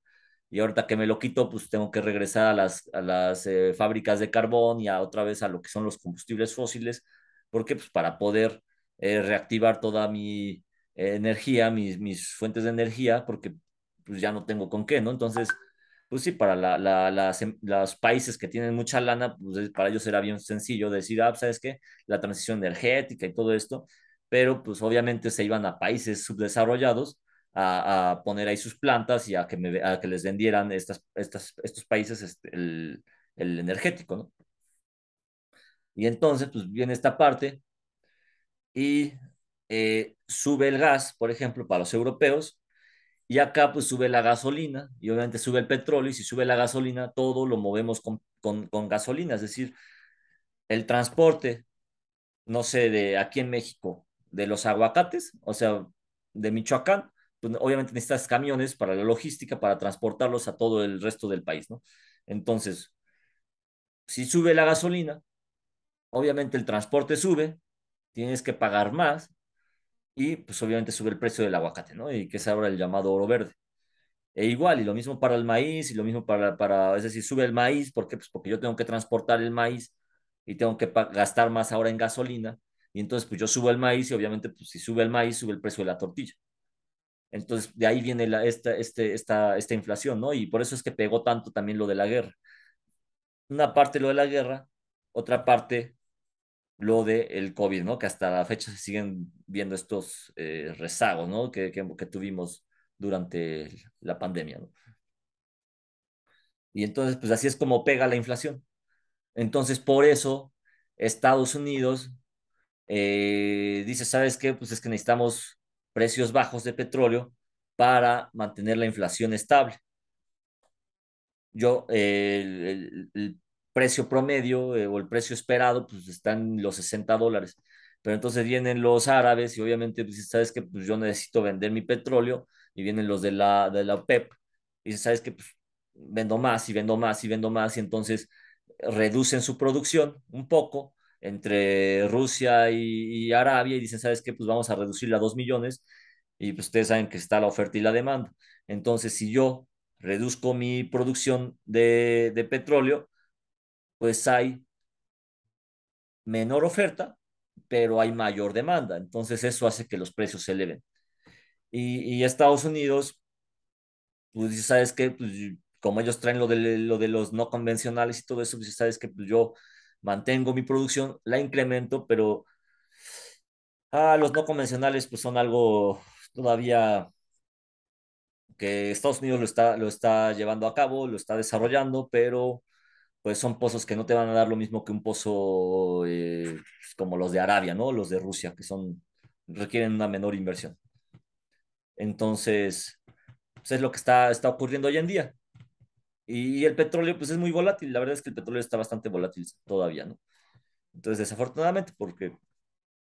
Y ahorita que me lo quito, pues tengo que regresar a las fábricas de carbón y otra vez a lo que son los combustibles fósiles. ¿Por qué? Pues para poder reactivar toda mi energía, mis fuentes de energía, porque pues ya no tengo con qué, ¿no? Entonces, Pues sí, para los países que tienen mucha lana, pues para ellos era bien sencillo decir, ah, pues, ¿sabes qué? La transición energética y todo esto, pero pues obviamente se iban a países subdesarrollados a poner ahí sus plantas y a que les vendieran estos países el energético, ¿no? Y entonces, pues viene esta parte y sube el gas, por ejemplo, para los europeos, y acá pues sube la gasolina y obviamente sube el petróleo y si sube la gasolina, todo lo movemos con gasolina, es decir, el transporte, no sé, de aquí en México, de los aguacates, o sea, de Michoacán, pues obviamente necesitas camiones para la logística, para transportarlos a todo el resto del país, ¿no? Entonces, si sube la gasolina, obviamente el transporte sube, tienes que pagar más y pues obviamente sube el precio del aguacate, ¿no? Y que es ahora el llamado oro verde. E igual, y lo mismo para el maíz, y lo mismo es decir, sube el maíz, ¿por qué? Pues porque yo tengo que transportar el maíz y tengo que gastar más ahora en gasolina, y entonces pues yo subo el maíz y obviamente pues si sube el maíz, sube el precio de la tortilla. Entonces de ahí viene esta inflación, ¿no? Y por eso es que pegó tanto también lo de la guerra. Una parte lo de la guerra, otra parte lo del COVID, ¿no? Que hasta la fecha se siguen viendo estos rezagos, ¿no? Que tuvimos durante la pandemia, ¿no? Y entonces, pues así es como pega la inflación. Entonces, por eso Estados Unidos dice, ¿sabes qué? Pues es que necesitamos precios bajos de petróleo para mantener la inflación estable. El precio promedio o el precio esperado, pues está en los $60. Pero entonces vienen los árabes y obviamente, pues, ¿sabes qué? Pues yo necesito vender mi petróleo y vienen los de la OPEP y dicen, ¿sabes qué? Pues vendo más y vendo más y vendo más y entonces reducen su producción un poco entre Rusia y Arabia y dicen, ¿sabes qué? Pues vamos a reducirla a 2 millones y pues ustedes saben que está la oferta y la demanda. Entonces, si yo reduzco mi producción de petróleo, pues hay menor oferta, pero hay mayor demanda. Entonces eso hace que los precios se eleven. Y Estados Unidos, pues dice, ¿sabes qué? Pues como ellos traen lo de los no convencionales y todo eso, pues sabes que pues, yo mantengo mi producción, la incremento, pero los no convencionales pues son algo todavía que Estados Unidos lo está llevando a cabo, lo está desarrollando, pero pues son pozos que no te van a dar lo mismo que un pozo pues, como los de Arabia, ¿no? Los de Rusia, requieren una menor inversión. Entonces, pues es lo que está ocurriendo hoy en día. Y el petróleo, pues es muy volátil. La verdad es que el petróleo está bastante volátil todavía, ¿no? Entonces, desafortunadamente, porque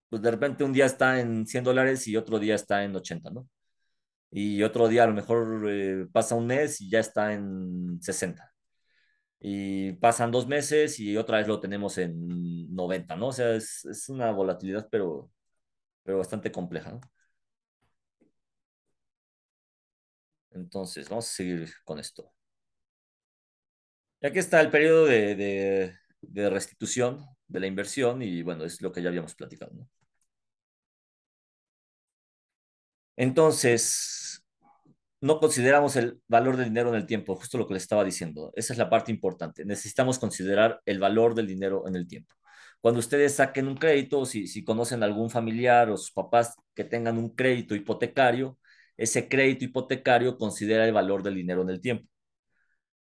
pues de repente un día está en $100 y otro día está en 80, ¿no? Y otro día a lo mejor pasa un mes y ya está en 60. Y pasan 2 meses y otra vez lo tenemos en 90, ¿no? O sea, es una volatilidad, pero bastante compleja, ¿no? Entonces, vamos a seguir con esto. Y aquí está el periodo de restitución de la inversión y bueno, es lo que ya habíamos platicado, ¿no? Entonces, no consideramos el valor del dinero en el tiempo, justo lo que les estaba diciendo. Esa es la parte importante. Necesitamos considerar el valor del dinero en el tiempo. Cuando ustedes saquen un crédito, si conocen a algún familiar o sus papás que tengan un crédito hipotecario, ese crédito hipotecario considera el valor del dinero en el tiempo.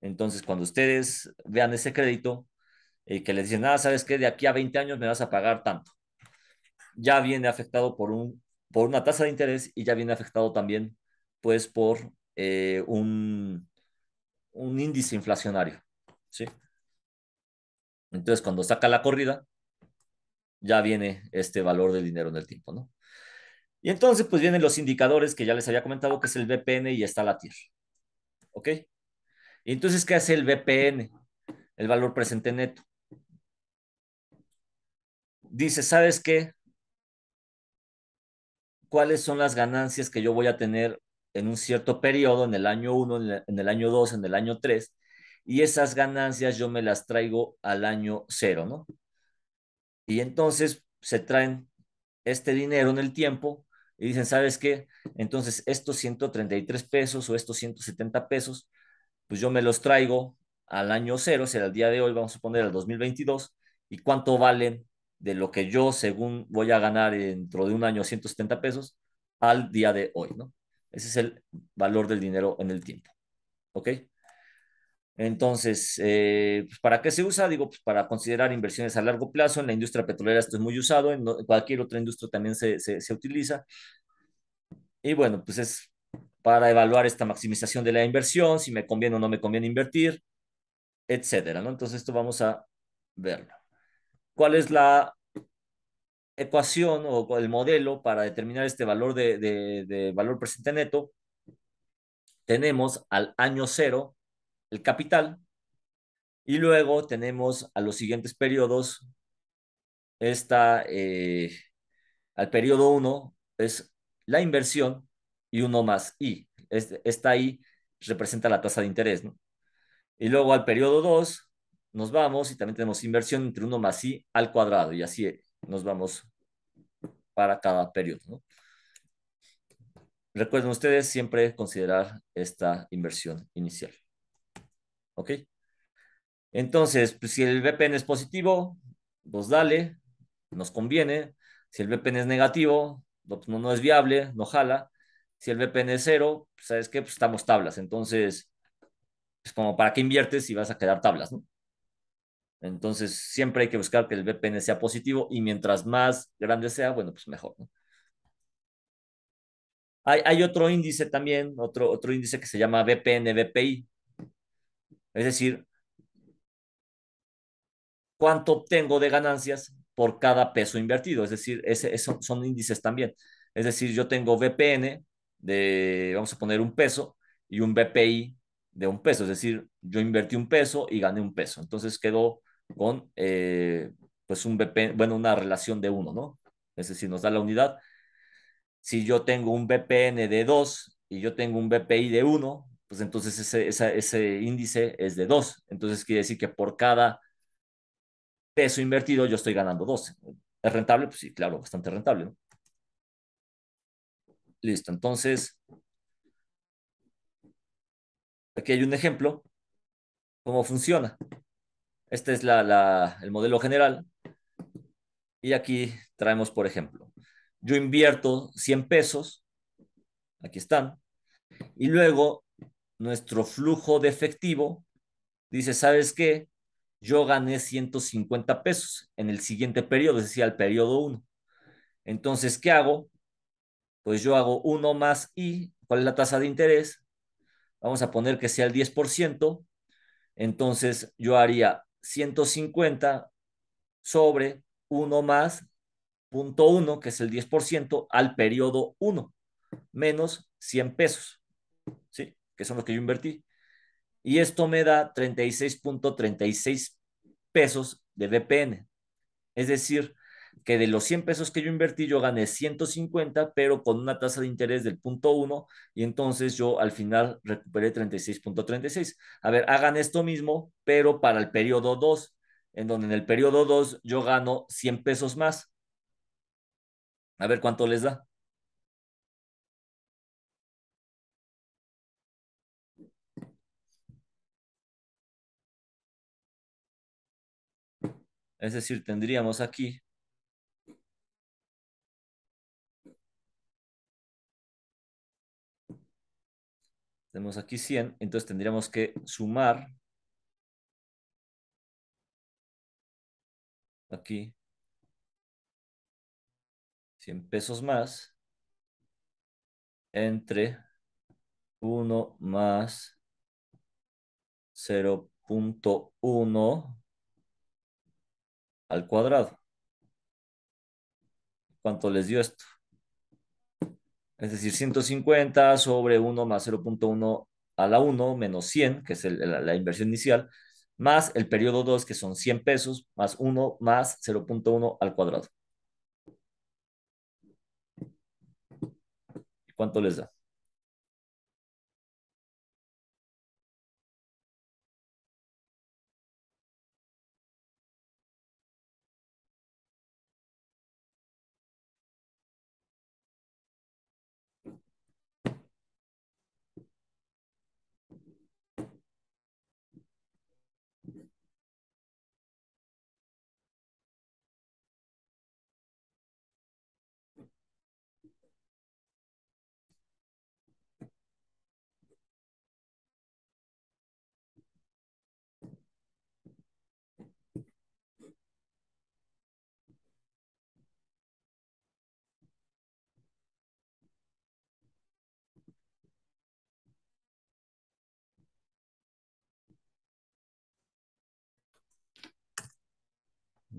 Entonces, cuando ustedes vean ese crédito y que les dicen, ¿sabes qué? De aquí a 20 años me vas a pagar tanto. Ya viene afectado por una tasa de interés y ya viene afectado también, pues, por un índice inflacionario, ¿sí? Entonces, cuando saca la corrida, ya viene este valor del dinero en el tiempo, ¿no? Y entonces, pues vienen los indicadores que ya les había comentado, que es el BPN y está la TIR, ¿ok? Y entonces, ¿qué hace el BPN? El valor presente neto. Dice, ¿sabes qué? ¿Cuáles son las ganancias que yo voy a tener en un cierto periodo, en el año 1, en el año 2, en el año 3? Y esas ganancias yo me las traigo al año 0, ¿no? Y entonces se traen este dinero en el tiempo y dicen, ¿sabes qué? Entonces estos 133 pesos o estos 170 pesos pues yo me los traigo al año cero, o sea, al día de hoy, vamos a poner al 2022, y cuánto valen de lo que yo, según voy a ganar dentro de un año, 170 pesos, al día de hoy, ¿no? Ese es el valor del dinero en el tiempo, ¿ok? Entonces, pues, ¿para qué se usa? Digo, pues para considerar inversiones a largo plazo. En la industria petrolera esto es muy usado, en cualquier otra industria también se utiliza. Y bueno, pues es para evaluar esta maximización de la inversión, si me conviene o no me conviene invertir, etcétera, ¿no? Entonces, esto vamos a verlo. ¿Cuál es la ecuación o el modelo para determinar este valor de valor presente neto? Tenemos al año cero el capital y luego tenemos a los siguientes periodos esta, al periodo uno es la inversión y uno más I. Esta I representa la tasa de interés, ¿no? Y luego al periodo 2 nos vamos y también tenemos inversión entre uno más I al cuadrado y así nos vamos para cada periodo, ¿no? Recuerden ustedes siempre considerar esta inversión inicial. ¿Ok? Entonces, pues, si el VPN es positivo, pues dale, nos conviene. Si el VPN es negativo, no es viable, no jala. Si el VPN es cero, pues, ¿sabes qué? Pues estamos tablas. Entonces, pues como para qué inviertes si vas a quedar tablas, ¿no? Entonces, siempre hay que buscar que el VPN sea positivo y mientras más grande sea, bueno, pues mejor, ¿no? Hay otro índice también, otro índice que se llama VPN-VPI, es decir, cuánto obtengo de ganancias por cada peso invertido. Es decir, son índices también. Es decir, yo tengo VPN de, vamos a poner un peso, y un VPI de un peso. Es decir, yo invertí un peso y gané un peso. Entonces quedó con pues un VPN, bueno, una relación de uno, ¿no? Es decir, nos da la unidad. Si yo tengo un VPN de 2 y yo tengo un VPI de uno, pues entonces ese índice es de 2. Entonces quiere decir que por cada peso invertido yo estoy ganando 12. ¿Es rentable? Pues sí, claro, bastante rentable, ¿no? Listo, entonces aquí hay un ejemplo, cómo funciona. Este es el modelo general y aquí traemos, por ejemplo, yo invierto 100 pesos, aquí están, y luego nuestro flujo de efectivo dice, ¿sabes qué? Yo gané 150 pesos en el siguiente periodo, es decir, al periodo uno. Entonces, ¿qué hago? Pues yo hago uno más I, ¿cuál es la tasa de interés? Vamos a poner que sea el 10%, entonces yo haría 150 sobre uno más punto uno, que es el 10% al periodo uno menos 100 pesos, ¿sí? Que son los que yo invertí. Y esto me da 36.36 pesos de VPN. Es decir, que de los 100 pesos que yo invertí, yo gané 150, pero con una tasa de interés del punto uno, y entonces yo al final recuperé 36.36. A ver, hagan esto mismo, pero para el periodo 2, en donde en el periodo 2 yo gano 100 pesos más. A ver cuánto les da. Es decir, tenemos aquí 100, entonces tendríamos que sumar aquí 100 pesos más entre uno más 0.1 al cuadrado. ¿Cuánto les dio esto? Es decir, 150 sobre uno más 0.1 a la uno menos 100, que es la inversión inicial, más el periodo 2 que son 100 pesos, más uno más 0.1 al cuadrado. ¿Cuánto les da?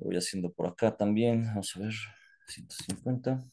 voy haciendo por acá también. Vamos a ver. 150.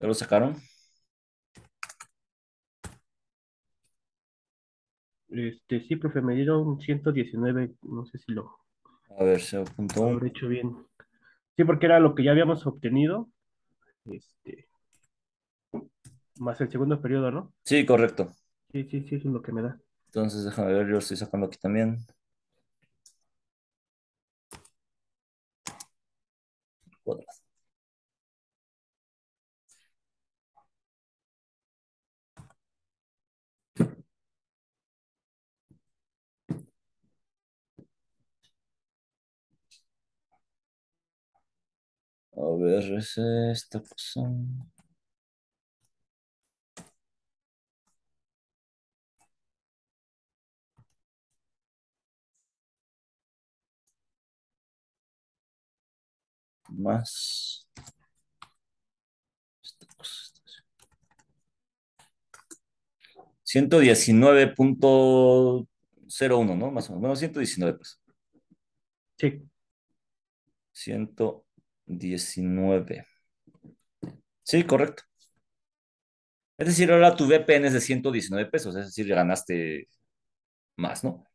¿Ya lo sacaron? Sí, profe, me dieron 119, no sé si lo A ver, 0.1. habré hecho bien. Sí, porque era lo que ya habíamos obtenido, este, más el segundo periodo, ¿no? Sí, correcto. Sí, sí, sí, eso es lo que me da. Entonces, déjame ver, yo lo estoy sacando aquí también. Cuadrado. A ver, es esta cosa. Más. Esta cosa. 119.01, ¿no? Más o menos. Bueno, 119, pues. Sí, 119. Sí, correcto. Es decir, ahora tu VPN es de 119 pesos, es decir, ganaste más, ¿no?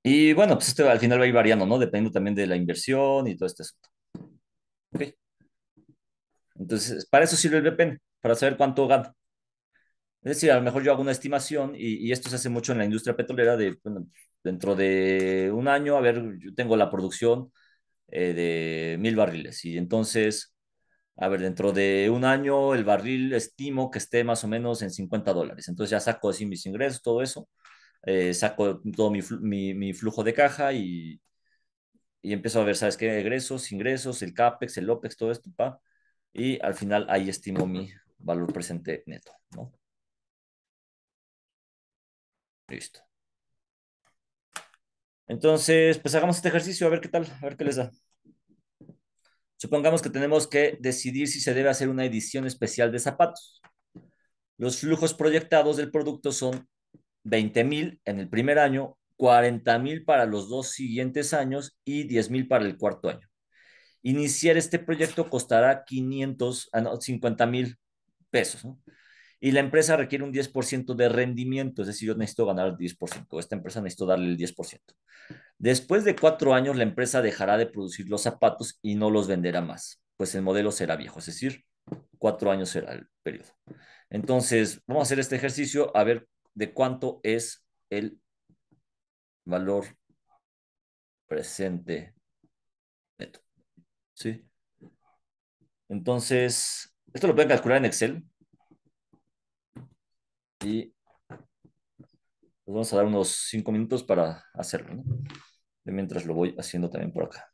Y bueno, pues esto al final va a ir variando, ¿no? Dependiendo también de la inversión y todo este asunto. ¿Ok? Entonces, para eso sirve el VPN, para saber cuánto gano. Es decir, a lo mejor yo hago una estimación y esto se hace mucho en la industria petrolera de, bueno, dentro de un año, a ver, yo tengo la producción de 1,000 barriles y entonces, a ver, dentro de un año el barril estimo que esté más o menos en $50. Entonces ya saco así mis ingresos, todo eso, saco todo mi flujo de caja y empiezo a ver, ¿sabes qué? Egresos, ingresos, el CAPEX, el OPEX, todo esto, pa. Y al final ahí estimo mi valor presente neto, ¿no? Listo. Entonces, pues hagamos este ejercicio a ver qué tal, a ver qué les da. Supongamos que tenemos que decidir si se debe hacer una edición especial de zapatos. Los flujos proyectados del producto son 20,000 en el primer año, 40,000 para los 2 siguientes años y 10,000 para el cuarto año. Iniciar este proyecto costará 50,000 pesos, ¿no? Y la empresa requiere un 10% de rendimiento, es decir, yo necesito ganar el 10%, esta empresa necesito darle el 10%. Después de 4 años, la empresa dejará de producir los zapatos y no los venderá más, pues el modelo será viejo, es decir, 4 años será el periodo. Entonces, vamos a hacer este ejercicio a ver de cuánto es el valor presente neto. ¿Sí? Entonces, esto lo pueden calcular en Excel y nos vamos a dar unos 5 minutos para hacerlo, ¿no? De mientras lo voy haciendo también por acá.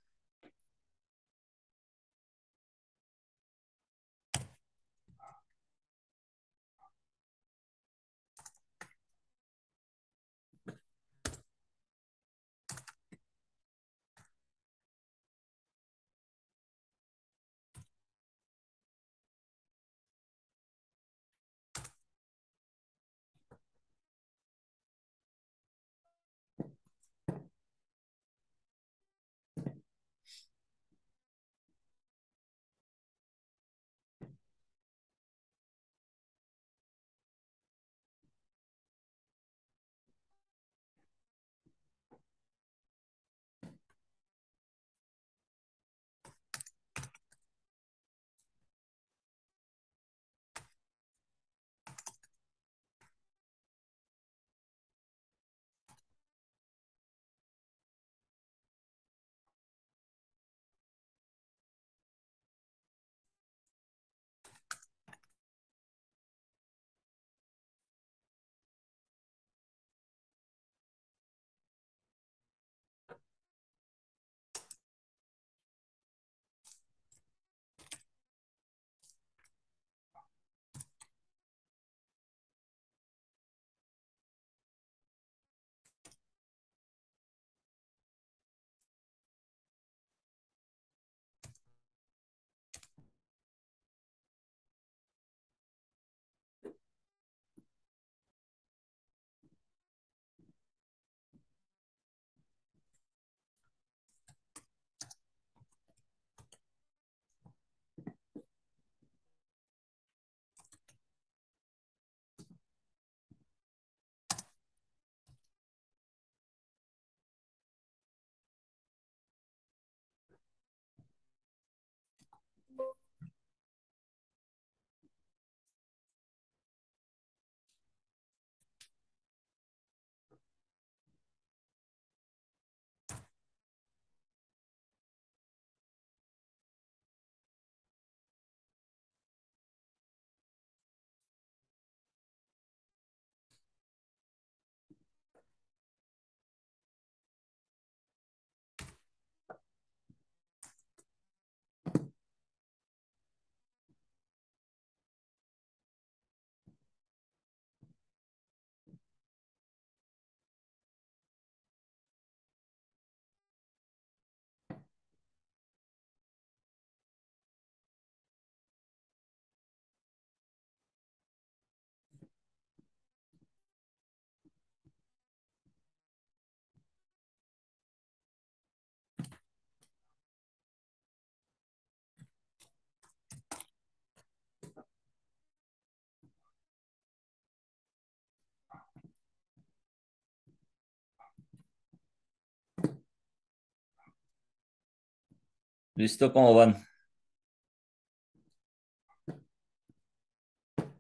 ¿Listo? ¿Cómo van?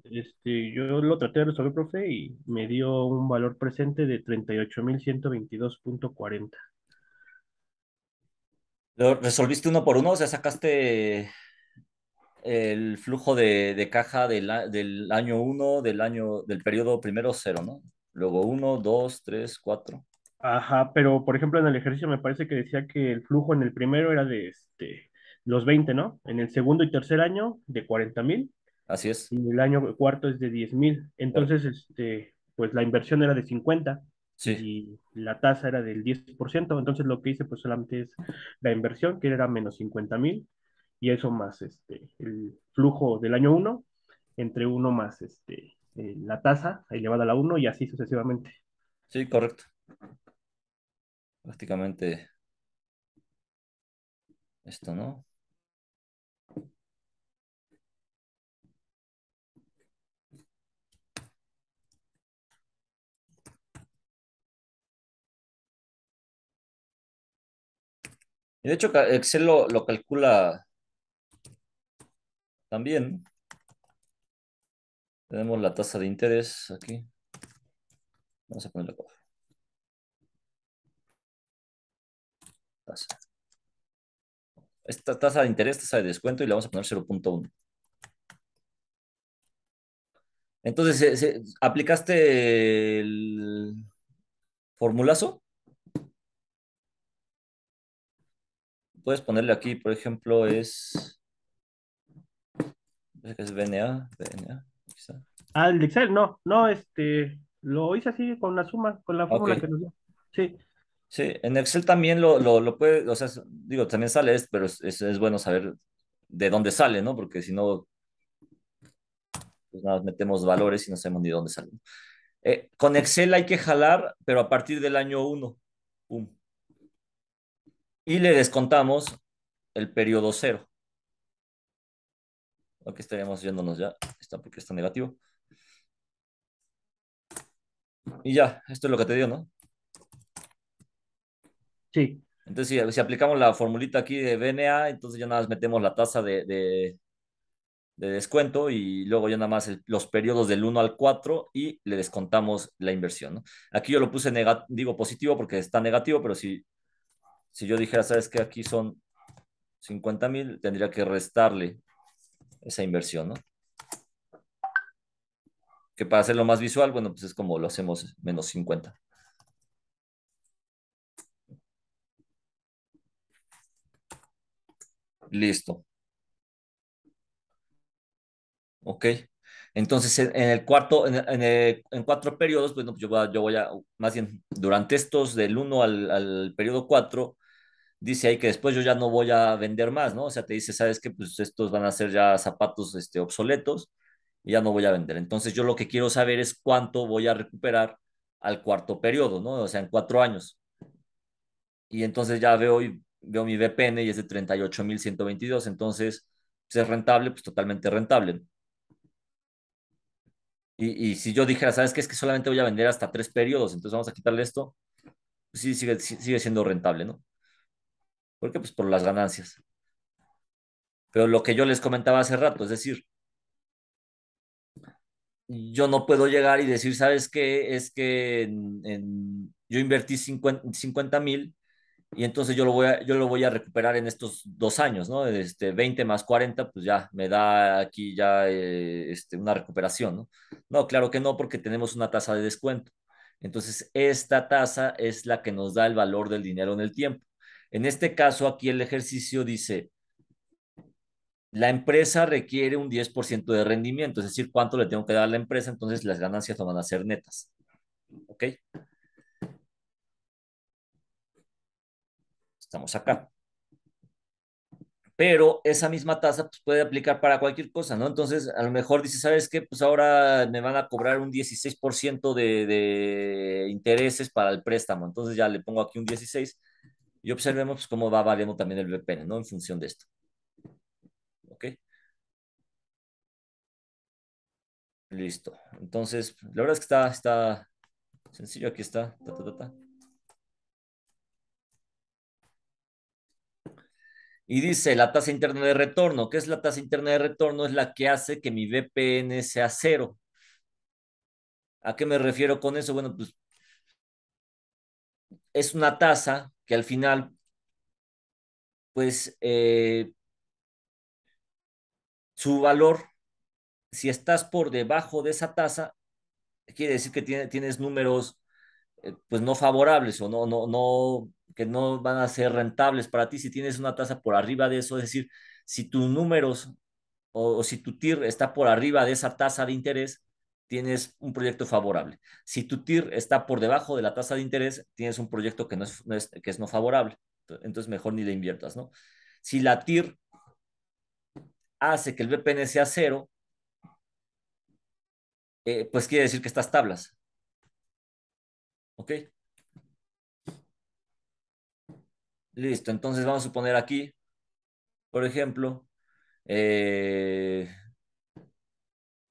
Yo lo traté de resolver, profe, y me dio un valor presente de 38.122.40. ¿Lo resolviste uno por uno? O sea, sacaste el flujo de caja del año uno, del periodo primero cero, ¿no? Luego uno, dos, tres, cuatro. Ajá, pero por ejemplo en el ejercicio me parece que decía que el flujo en el primero era de los 20, ¿no? En el segundo y tercer año de 40.000 Así es. y el año cuarto es de 10.000. Correcto. Entonces, pues la inversión era de 50 Sí, y la tasa era del 10%. Entonces lo que hice pues solamente es la inversión, que era menos 50.000, y eso más el flujo del año uno entre uno más la tasa elevada a la uno y así sucesivamente. sí, correcto. Prácticamente esto, ¿no? Y de hecho, Excel lo calcula también. Tenemos la tasa de interés aquí. Vamos a ponerle acá. Tasa. Esta tasa de interés, tasa de descuento, y le vamos a poner 0,1. Entonces, ¿aplicaste el formulazo? Puedes ponerle aquí, por ejemplo, es BNA, quizá. Ah, el de Excel, no, no, lo hice así con la suma, con la Ah, ok. fórmula que nos dio. Sí, Sí, en Excel también lo puede, o sea, digo, también sale esto, pero es bueno saber de dónde sale, ¿no? Porque si no, pues nada, metemos valores y no sabemos ni dónde salen. Con Excel hay que jalar, pero a partir del año uno. Pum. Y le descontamos el periodo cero. Aquí estaríamos yéndonos ya. Está porque está negativo. Y ya, esto es lo que te dio, ¿no? sí, Entonces, si aplicamos la formulita aquí de BNA, entonces ya nada más metemos la tasa de descuento y luego ya nada más los periodos del uno al 4 y le descontamos la inversión, ¿no? Aquí yo lo puse digo positivo porque está negativo, pero si yo dijera, ¿sabes qué? Aquí son 50,000, tendría que restarle esa inversión, ¿no? Que para hacerlo más visual, bueno, pues es como lo hacemos menos 50. Listo. Ok. Entonces, en el cuarto, en 4 periodos, bueno, pues yo voy a, más bien, durante estos del uno al periodo 4 dice ahí que después yo ya no voy a vender más, ¿no? O sea, te dice, ¿sabes qué? Pues estos van a ser ya zapatos obsoletos y ya no voy a vender. Entonces, yo lo que quiero saber es cuánto voy a recuperar al cuarto periodo, ¿no? O sea, en 4 años. Y entonces ya veo mi VPN y es de 38.122. Entonces, pues es rentable, pues totalmente rentable. Y si yo dijera, ¿sabes qué? Es que solamente voy a vender hasta 3 periodos, entonces vamos a quitarle esto, pues sí, sigue siendo rentable, ¿no? ¿Por qué? Pues por las ganancias. Pero lo que yo les comentaba hace rato, es decir, yo no puedo llegar y decir, ¿sabes qué? Es que yo invertí 50,000 y entonces yo lo voy a recuperar en estos 2 años, ¿no? 20 más 40, pues ya me da aquí ya una recuperación, ¿no? No, claro que no, porque tenemos una tasa de descuento. Entonces, esta tasa es la que nos da el valor del dinero en el tiempo. En este caso, aquí el ejercicio dice, la empresa requiere un 10% de rendimiento, es decir, cuánto le tengo que dar a la empresa, entonces las ganancias no van a ser netas. ¿Ok? Estamos acá. Pero esa misma tasa pues, puede aplicar para cualquier cosa, ¿no? Entonces, a lo mejor dice, ¿sabes qué? Pues ahora me van a cobrar un 16% de intereses para el préstamo. Entonces ya le pongo aquí un 16 y observemos pues, cómo va variando también el VPN, ¿no? En función de esto. ¿Ok? Listo. Entonces, la verdad es que está sencillo. Aquí está. Ta. Y dice la tasa interna de retorno. ¿Qué es la tasa interna de retorno? Es la que hace que mi VPN sea cero. ¿A qué me refiero con eso? Bueno, pues es una tasa que al final, pues su valor, si estás por debajo de esa tasa, quiere decir que tienes números pues no favorables o no, que no van a ser rentables para ti si tienes una tasa por arriba de eso, es decir, si tus números o si tu TIR está por arriba de esa tasa de interés, tienes un proyecto favorable. Si tu TIR está por debajo de la tasa de interés, tienes un proyecto que que es no favorable. Entonces mejor ni le inviertas, ¿no? Si la TIR hace que el VPN sea cero, pues quiere decir que estás tablas, ¿ok? Listo, entonces vamos a suponer aquí, por ejemplo, eh,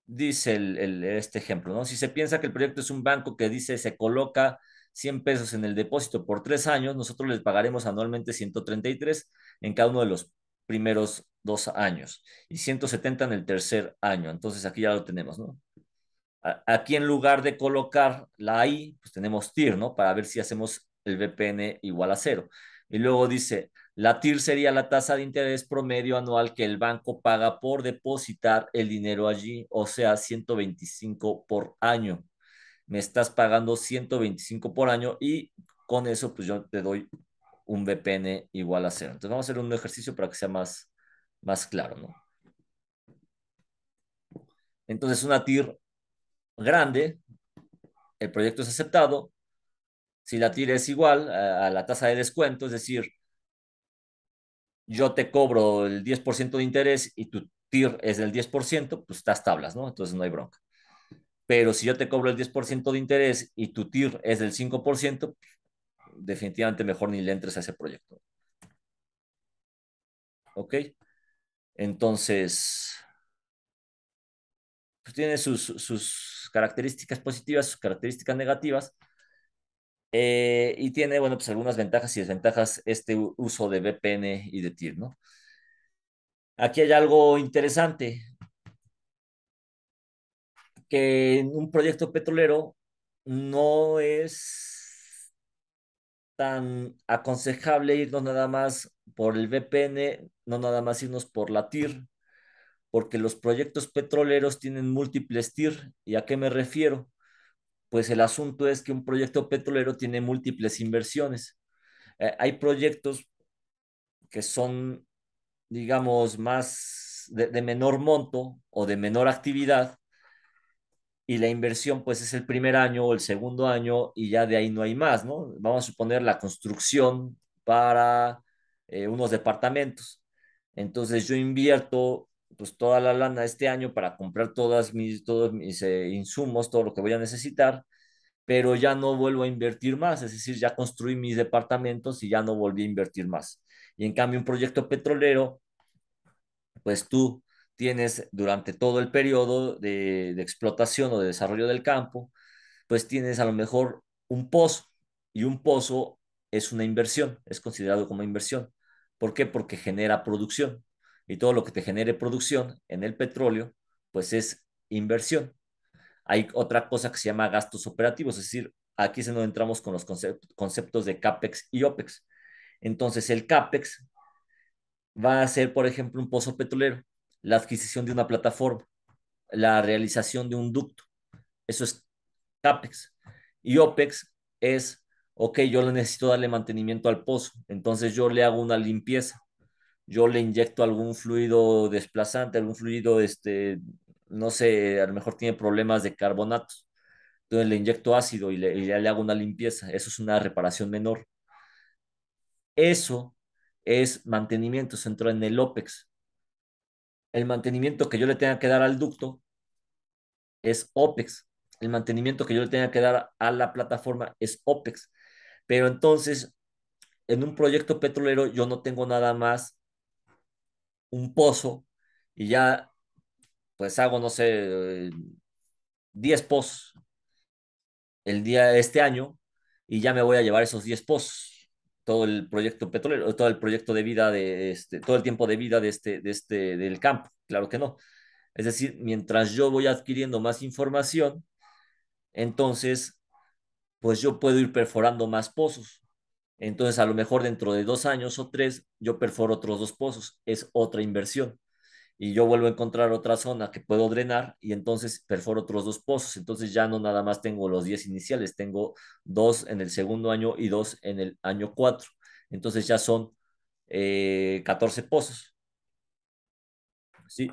dice este ejemplo, ¿no? Si se piensa que el proyecto es un banco que dice se coloca 100 pesos en el depósito por 3 años, nosotros les pagaremos anualmente 133 en cada uno de los primeros 2 años y 170 en el tercer año. Entonces aquí ya lo tenemos, ¿no? Aquí en lugar de colocar la I, pues tenemos TIR, ¿no? Para ver si hacemos el VPN igual a cero. Y luego dice, la TIR sería la tasa de interés promedio anual que el banco paga por depositar el dinero allí, o sea, 125 por año. Me estás pagando 125 por año y con eso pues yo te doy un VPN igual a cero. Entonces vamos a hacer un ejercicio para que sea más claro, ¿no? Entonces una TIR grande, el proyecto es aceptado. Si la TIR es igual a la tasa de descuento, es decir, yo te cobro el 10% de interés y tu TIR es del 10%, pues estás tablas, ¿no? Entonces no hay bronca. Pero si yo te cobro el 10% de interés y tu TIR es del 5%, definitivamente mejor ni le entres a ese proyecto. ¿Ok? Entonces, pues tiene sus características positivas, sus características negativas. Y tiene, bueno, pues algunas ventajas y desventajas este uso de VPN y de TIR, ¿no? Aquí hay algo interesante, que en un proyecto petrolero no es tan aconsejable irnos nada más por el VPN, no nada más irnos por la TIR, porque los proyectos petroleros tienen múltiples TIR. ¿Y a qué me refiero? Pues el asunto es que un proyecto petrolero tiene múltiples inversiones. Hay proyectos que son, digamos, más de menor monto o de menor actividad, y la inversión pues es el primer año o el segundo año y ya de ahí no hay más, ¿no? Vamos a suponer la construcción para unos departamentos. Entonces yo invierto pues toda la lana este año para comprar todos mis insumos, todo lo que voy a necesitar, pero ya no vuelvo a invertir más, es decir, ya construí mis departamentos y ya no volví a invertir más. Y en cambio un proyecto petrolero, pues tú tienes durante todo el periodo de explotación o de desarrollo del campo, pues tienes a lo mejor un pozo, y un pozo es una inversión, es considerado como inversión. ¿Por qué? Porque genera producción, y todo lo que te genere producción en el petróleo, pues es inversión. Hay otra cosa que se llama gastos operativos, es decir, aquí es en donde entramos con los conceptos de CAPEX y OPEX. Entonces, el CAPEX va a ser, por ejemplo, un pozo petrolero, la adquisición de una plataforma, la realización de un ducto. Eso es CAPEX. Y OPEX es, ok, yo le necesito darle mantenimiento al pozo, entonces yo le hago una limpieza, yo le inyecto algún fluido desplazante, algún fluido, no sé, a lo mejor tiene problemas de carbonatos, entonces le inyecto ácido y ya le hago una limpieza. Eso es una reparación menor. Eso es mantenimiento, se entró en el OPEX. El mantenimiento que yo le tenga que dar al ducto es OPEX. El mantenimiento que yo le tenga que dar a la plataforma es OPEX. Pero entonces, en un proyecto petrolero, yo no tengo nada más un pozo y ya, pues hago, no sé, 10 pozos este año, y ya me voy a llevar esos 10 pozos. todo el proyecto petrolero, todo el proyecto de vida todo el tiempo de vida del campo. Claro que no. Es decir, mientras yo voy adquiriendo más información, entonces, pues yo puedo ir perforando más pozos. Entonces, a lo mejor dentro de 2 años o 3, yo perforo otros 2 pozos. Es otra inversión. Y yo vuelvo a encontrar otra zona que puedo drenar y entonces perforo otros 2 pozos. Entonces ya no nada más tengo los 10 iniciales, tengo 2 en el segundo año y 2 en el año 4. Entonces ya son 14 pozos. ¿Sí?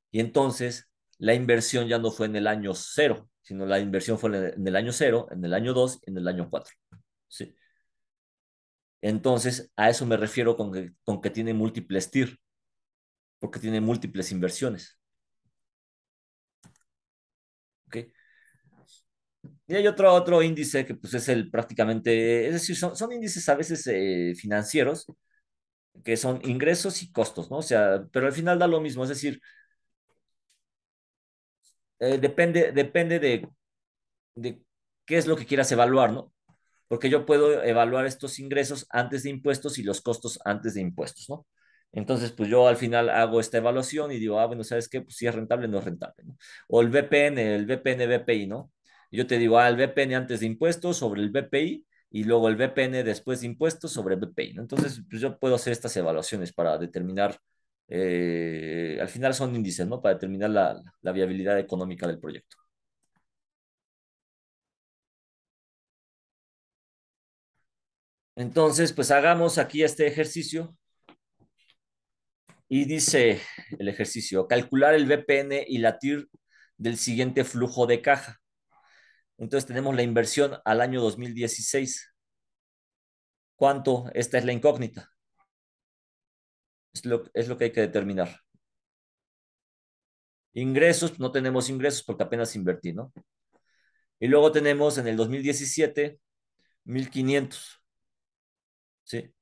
Y entonces la inversión ya no fue en el año 0, sino la inversión fue en el año 0, en el año 2, en el año 4. ¿Sí? Entonces a eso me refiero con que tiene múltiples TIR, porque tiene múltiples inversiones. ¿Ok? Y hay otro índice que pues es el prácticamente, es decir, son índices a veces financieros, que son ingresos y costos, ¿no? O sea, pero al final da lo mismo, es decir, depende de qué es lo que quieras evaluar, ¿no? Porque yo puedo evaluar estos ingresos antes de impuestos y los costos antes de impuestos, ¿no? Entonces, pues yo al final hago esta evaluación y digo, bueno, ¿sabes qué? Pues si es rentable, no es rentable, ¿no? O el VPN, BPI, ¿no? Y yo te digo, el VPN antes de impuestos sobre el BPI y luego el VPN después de impuestos sobre el BPI, ¿no? Entonces, pues yo puedo hacer estas evaluaciones para determinar, al final son índices, ¿no? Para determinar la viabilidad económica del proyecto. Entonces, pues hagamos aquí este ejercicio y dice el ejercicio, calcular el VPN y la TIR del siguiente flujo de caja. Entonces tenemos la inversión al año 2016. ¿Cuánto? Esta es la incógnita. Es lo que hay que determinar. Ingresos, no tenemos ingresos porque apenas invertí, ¿no? Y luego tenemos en el 2017, 1,500, ¿sí?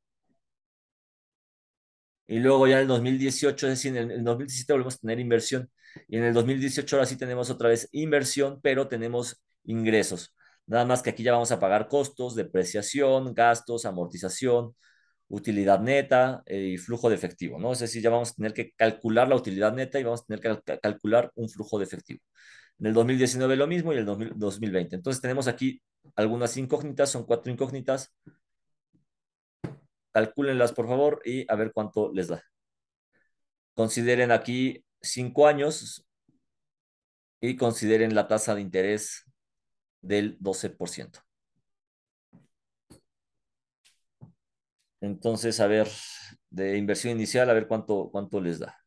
Y luego ya en el 2018, es decir, en el 2017 volvemos a tener inversión. Y en el 2018 ahora sí tenemos otra vez inversión, pero tenemos ingresos. Nada más que aquí ya vamos a pagar costos, depreciación, gastos, amortización, utilidad neta y flujo de efectivo, ¿no? Es decir, ya vamos a tener que calcular la utilidad neta y vamos a tener que calcular un flujo de efectivo. En el 2019 lo mismo y el 2020. Entonces tenemos aquí algunas incógnitas, son 4 incógnitas. Calcúlenlas por favor y a ver cuánto les da. Consideren aquí 5 años y consideren la tasa de interés del 12%. Entonces, a ver, de inversión inicial, a ver cuánto les da.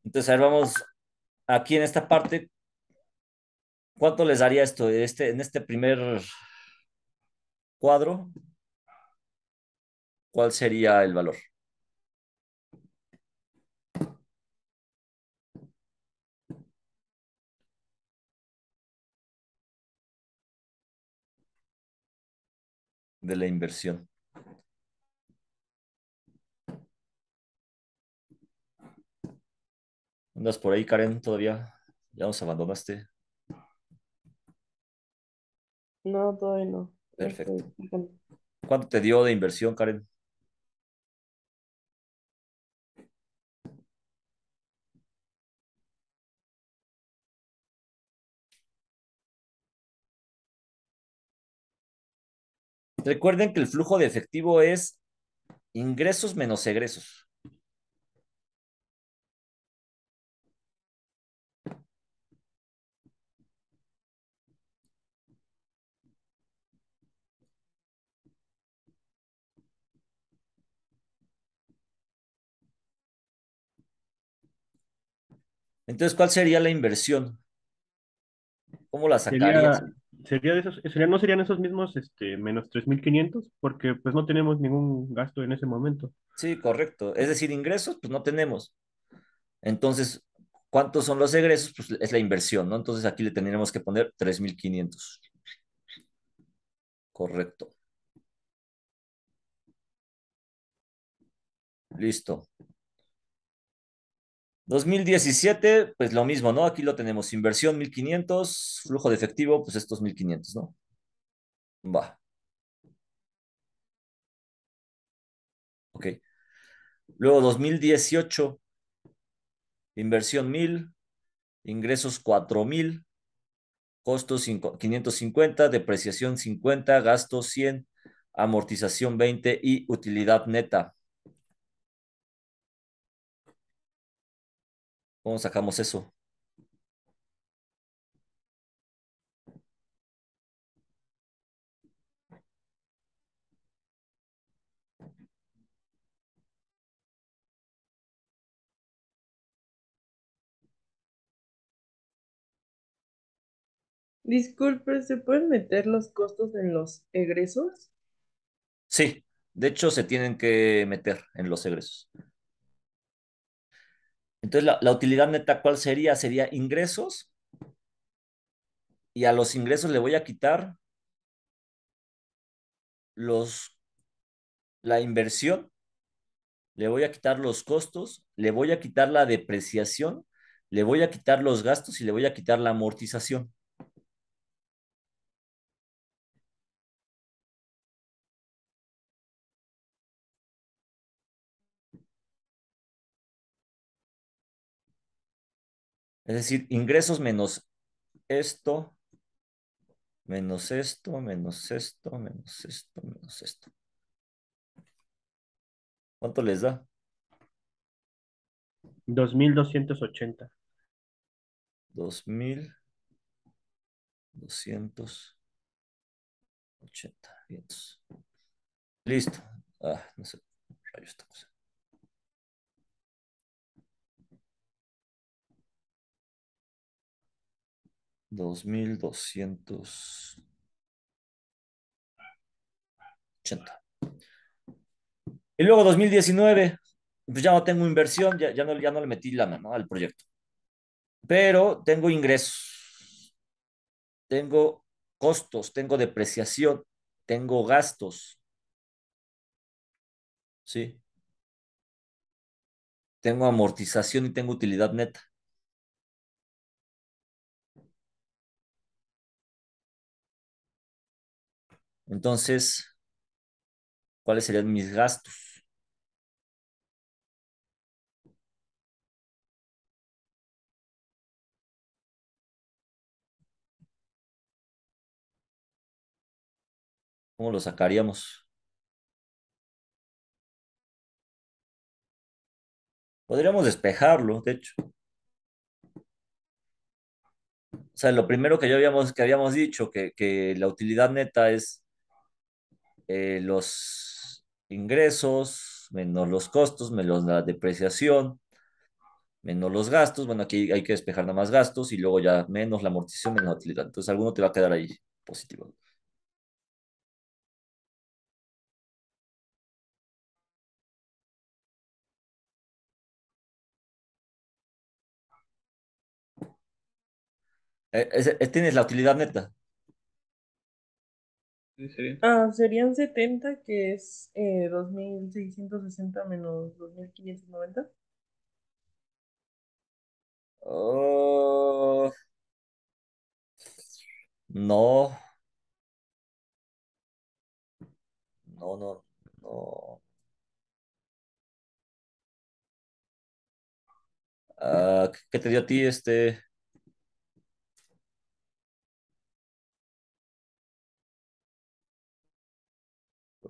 Entonces, a ver, vamos aquí en esta parte. ¿Cuánto les daría esto? En este primer cuadro, ¿cuál sería el valor de la inversión? ¿Andas por ahí, Karen, todavía? ¿Ya nos abandonaste? No, todavía no. Ya Perfecto. estoy fijando. ¿Cuánto te dio de inversión, Karen? Recuerden que el flujo de efectivo es ingresos menos egresos. Entonces, ¿cuál sería la inversión? ¿Cómo la Sería, sacarías? sería de esos, no serían esos mismos, menos 3.500 porque pues no tenemos ningún gasto en ese momento. Sí, correcto. Es decir, ingresos, pues no tenemos. Entonces, ¿cuántos son los egresos? Pues es la inversión, ¿no? Entonces aquí le tendríamos que poner 3.500. Correcto. Listo. 2017, pues lo mismo, ¿no? Aquí lo tenemos. Inversión 1.500, flujo de efectivo, pues estos 1.500, ¿no? Va, ok. Luego 2018, inversión 1.000, ingresos 4.000, costos 550, depreciación 50, gastos 100, amortización 20 y utilidad neta. ¿Cómo sacamos eso? Disculpe, ¿se pueden meter los costos en los egresos? Sí, de hecho se tienen que meter en los egresos. Entonces, la utilidad neta, ¿cuál sería? Sería ingresos y a los ingresos le voy a quitar los, la inversión, le voy a quitar los costos, le voy a quitar la depreciación, le voy a quitar los gastos y le voy a quitar la amortización. Es decir, ingresos esto, menos esto, menos esto, menos esto, menos esto. ¿Cuánto les da? 2.280. 2.280. Bien. Listo. Ah, no sé. Rayos esta cosa. 2.280. Y luego 2019, pues ya no tengo inversión, ya no le metí lana, ¿no? Al proyecto. Pero tengo ingresos, tengo costos, tengo depreciación, tengo gastos, ¿sí? Tengo amortización y tengo utilidad neta. Entonces, ¿cuáles serían mis gastos? ¿Cómo lo sacaríamos? Podríamos despejarlo, de hecho. O sea, lo primero que habíamos dicho, que la utilidad neta es los ingresos menos los costos, menos la depreciación, menos los gastos. Bueno, aquí hay que despejar nada más gastos y luego ya menos la amortización, menos la utilidad. Entonces, alguno te va a quedar ahí positivo. Tienes la utilidad neta. Sí, sería. Ah, serían 70, que es 2.660 menos 2.590. Oh, no, no, no, no. Ah, ¿qué te dio a ti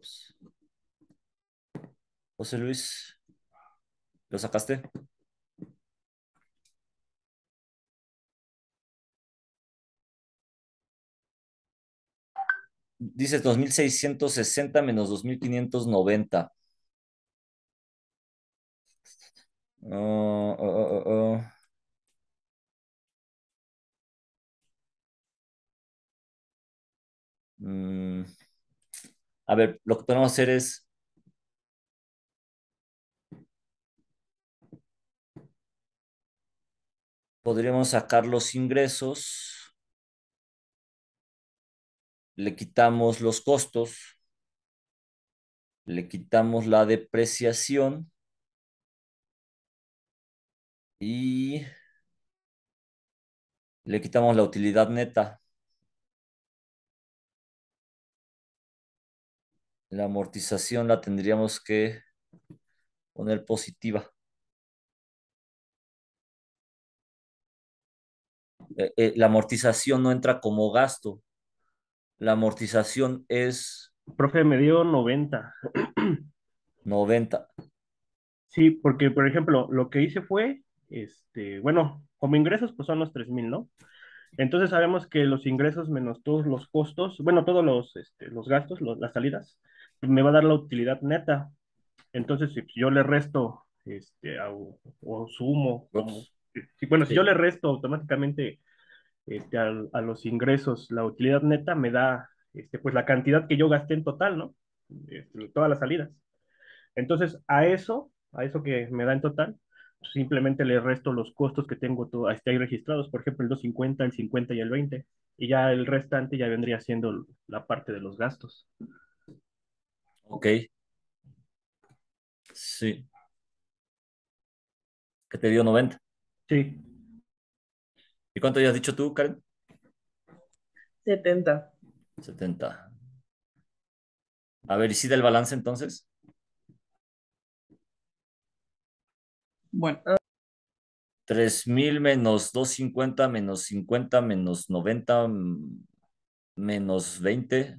ups, José Luis? ¿Lo sacaste? Dices 2.660 menos 2.590. Ah, ah, ah, ah, ah. A ver, lo que podemos hacer es, podríamos sacar los ingresos, le quitamos los costos, le quitamos la depreciación y le quitamos la utilidad neta. La amortización la tendríamos que poner positiva. La amortización no entra como gasto. La amortización es Profe, me dio 90. 90. Sí, porque, por ejemplo, lo que hice fue, bueno, como ingresos, pues son los 3,000, ¿no? Entonces sabemos que los ingresos menos todos los costos, bueno, todos los gastos, las salidas, pues me va a dar la utilidad neta. Entonces, si yo le resto, o sumo, como, Ups. bueno, si yo Sí. le resto automáticamente, a los ingresos, la utilidad neta me da, pues la cantidad que yo gasté en total, ¿no? Todas las salidas. Entonces, a eso que me da en total, simplemente le resto los costos que tengo ahí registrados, por ejemplo, el 250, el 50 y el 20, y ya el restante ya vendría siendo la parte de los gastos. Ok, sí. Que te dio 90. Sí, ¿Y cuánto habías dicho tú, Karen? 70. 70. A ver, ¿y si del balance entonces? Bueno, 3000 menos 250 menos 50 menos 90 menos 20.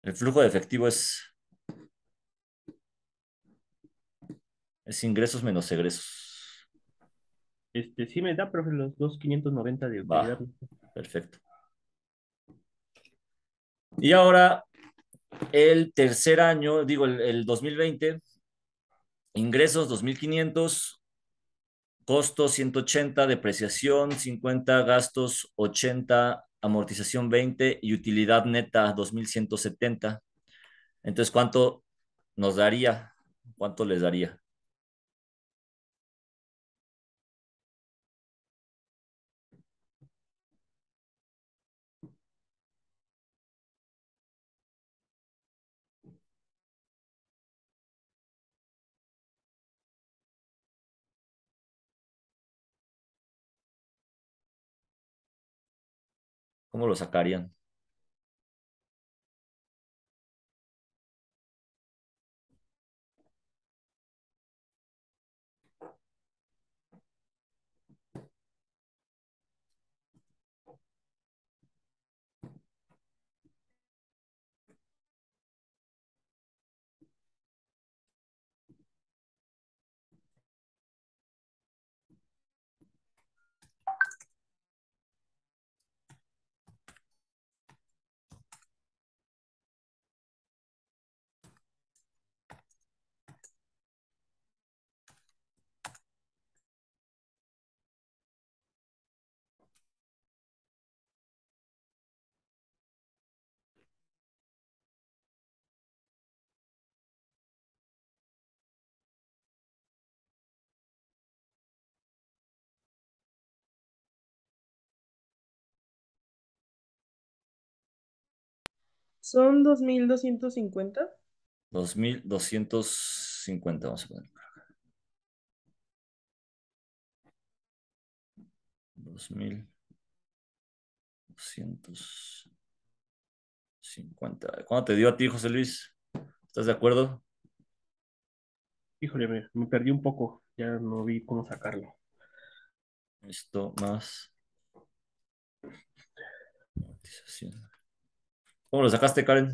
El flujo de efectivo es ingresos menos egresos. sí me da, profe, los 2,590 de utilidad. Va, perfecto. Y ahora el tercer año, digo, el 2020, ingresos 2500, costos 180, depreciación 50, gastos 80, amortización 20 y utilidad neta 2170. Entonces, ¿cuánto nos daría? ¿Cuánto les daría? ¿Cómo lo sacarían? son 2250. 2250, vamos a poner. 2250. ¿Cuándo te dio a ti, José Luis? ¿Estás de acuerdo? Híjole, me perdí un poco, ya no vi cómo sacarlo. Esto más amortización. ¿Cómo lo sacaste, Karen?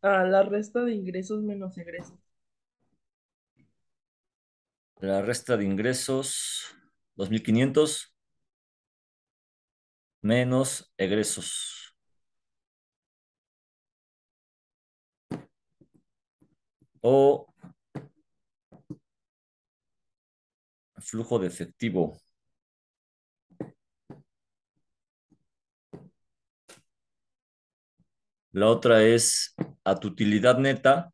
A la resta de ingresos menos egresos. La resta de ingresos, 2500. menos egresos. O flujo de efectivo. La otra es a tu utilidad neta.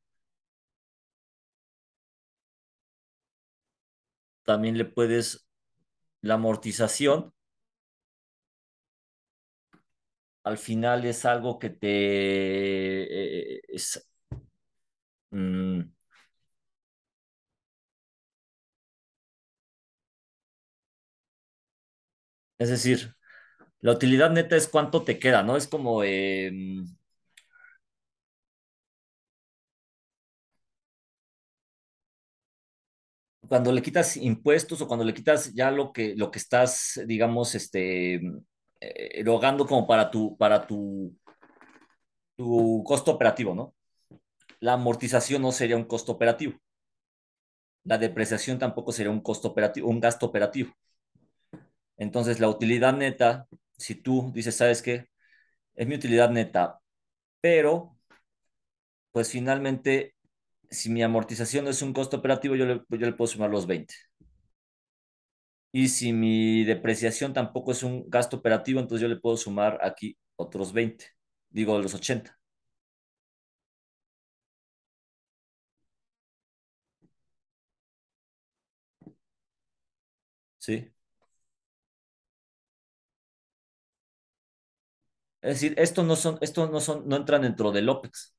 También le puedes la amortización. Al final es algo que mm, es decir, la utilidad neta es cuánto te queda, ¿no? Es como cuando le quitas impuestos o cuando le quitas ya lo que estás, digamos, erogando como para tu costo operativo, ¿no? La amortización no sería un costo operativo. La depreciación tampoco sería un costo operativo, un gasto operativo. Entonces, la utilidad neta, si tú dices, ¿sabes qué? Es mi utilidad neta, pero pues finalmente, si mi amortización no es un costo operativo, yo le puedo sumar los 20. Y si mi depreciación tampoco es un gasto operativo, entonces yo le puedo sumar aquí otros 20. Digo, los 80. ¿Sí? Es decir, no entran dentro del OPEX.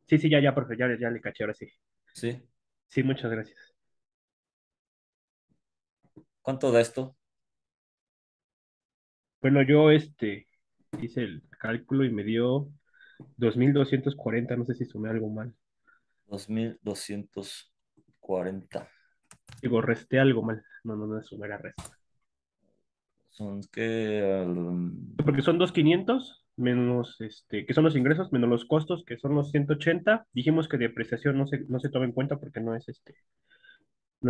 Sí, sí, ya, profe, ya le caché ahora sí. ¿Sí? Sí, muchas gracias. ¿Cuánto da esto? Bueno, yo hice el cálculo y me dio 2240, no sé si sumé algo mal. 2240. Digo, resté algo mal. No sumé la resta. Son que Porque son 2500 menos, que son los ingresos, menos los costos, que son los 180. Dijimos que depreciación no se toma en cuenta porque no es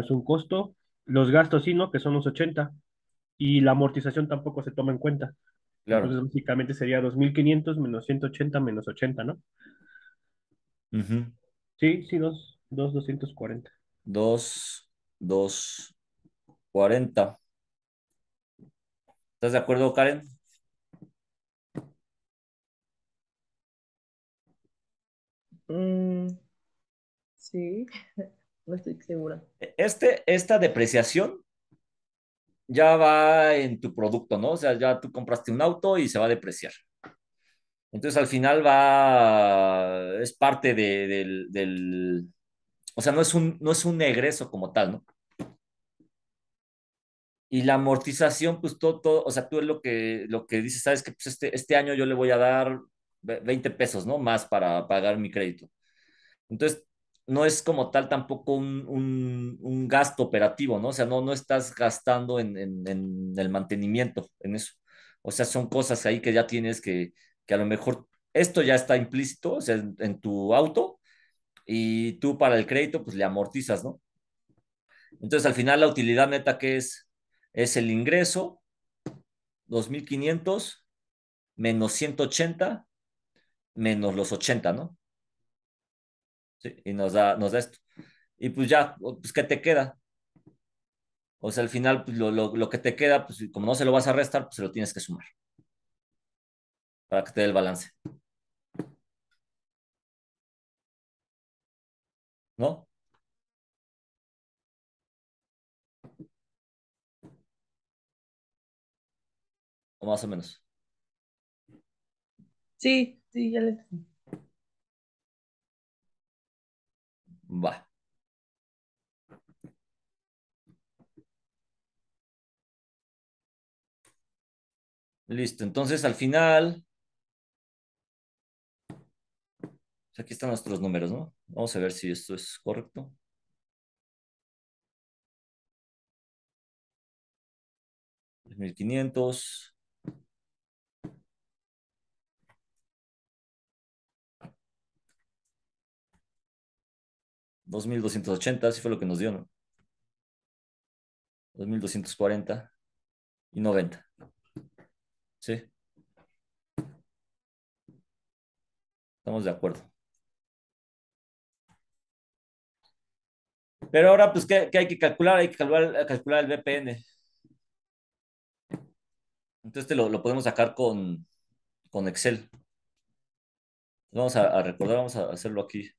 un costo. Los gastos sí, ¿no? Que son los 80. Y la amortización tampoco se toma en cuenta. claro. Entonces, básicamente sería 2500 menos 180 menos 80, ¿no? Ujú. Sí, sí, 240. 2240. ¿Estás de acuerdo, Karen? Mm, sí, no estoy segura. Esta depreciación ya va en tu producto, ¿no? O sea, ya tú compraste un auto y se va a depreciar. Entonces, al final es parte o sea, no es un egreso como tal, ¿no? Y la amortización, pues todo, o sea, tú es lo que dices, sabes que pues este año yo le voy a dar 20 pesos, ¿no? Más para pagar mi crédito. Entonces, no es como tal tampoco un gasto operativo, ¿no? O sea, no estás gastando en el mantenimiento, en eso. O sea, son cosas ahí que ya tienes que a lo mejor esto ya está implícito, o sea, en tu auto y tú para el crédito, pues le amortizas, ¿no? Entonces, al final, la utilidad neta que es el ingreso, 2500 menos 180 menos los 80, ¿no? Sí, y nos da esto. Y pues ya, pues, ¿qué te queda? O sea, al final, pues, lo que te queda, pues como no se lo vas a restar, pues se lo tienes que sumar para que te dé el balance, ¿no? O más o menos. Sí, sí, ya le... Va. Listo. Entonces, al final, pues, aquí están nuestros números, ¿no? Vamos a ver si esto es correcto. 1500, 2280, así fue lo que nos dio, ¿no? 2240 y 90. Sí, estamos de acuerdo. Pero ahora, pues, ¿qué hay que calcular? Hay que calcular el VPN. Entonces, lo podemos sacar con Excel. Vamos a recordar, vamos a hacerlo aquí.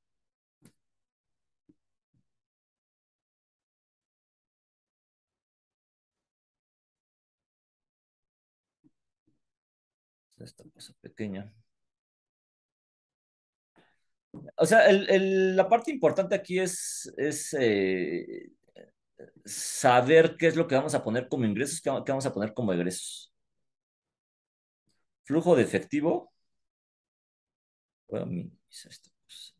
Esta cosa pequeña. O sea, la parte importante aquí es saber qué es lo que vamos a poner como ingresos, qué vamos a poner como egresos. Flujo de efectivo. Voy a minimizar esta cosa.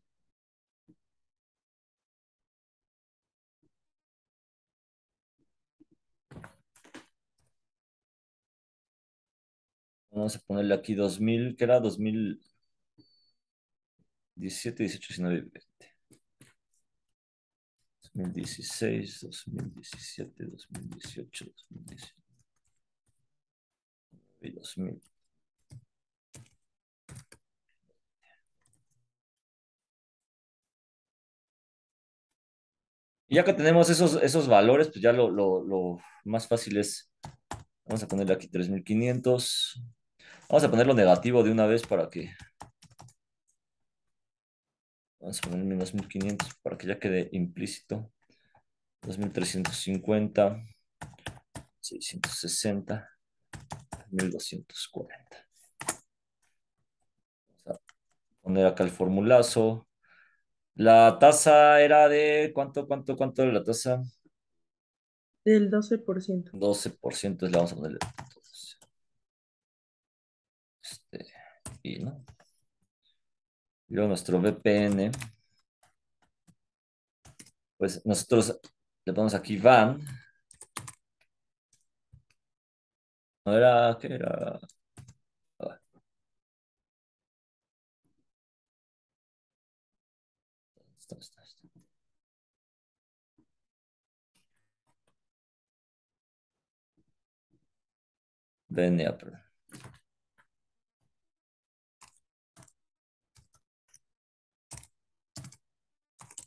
Vamos a ponerle aquí 2000, ¿qué era? 2017, 18, 19, 20. 2016, 2017, 2018, 2019 y 2000. Y ya que tenemos esos valores, pues ya lo más fácil es, vamos a ponerle aquí 3500. Vamos a ponerlo negativo de una vez para que, vamos a poner menos 1500 para que ya quede implícito. 2350, 660, 1240. Vamos a poner acá el formulazo. La tasa era de, ¿cuánto era la tasa? Del 12%. 12%, le vamos a ponerle 12. Este, y no. Y luego nuestro VPN, pues nosotros le ponemos aquí van. No era, ¿qué era? Ah, está. VNA, perdón.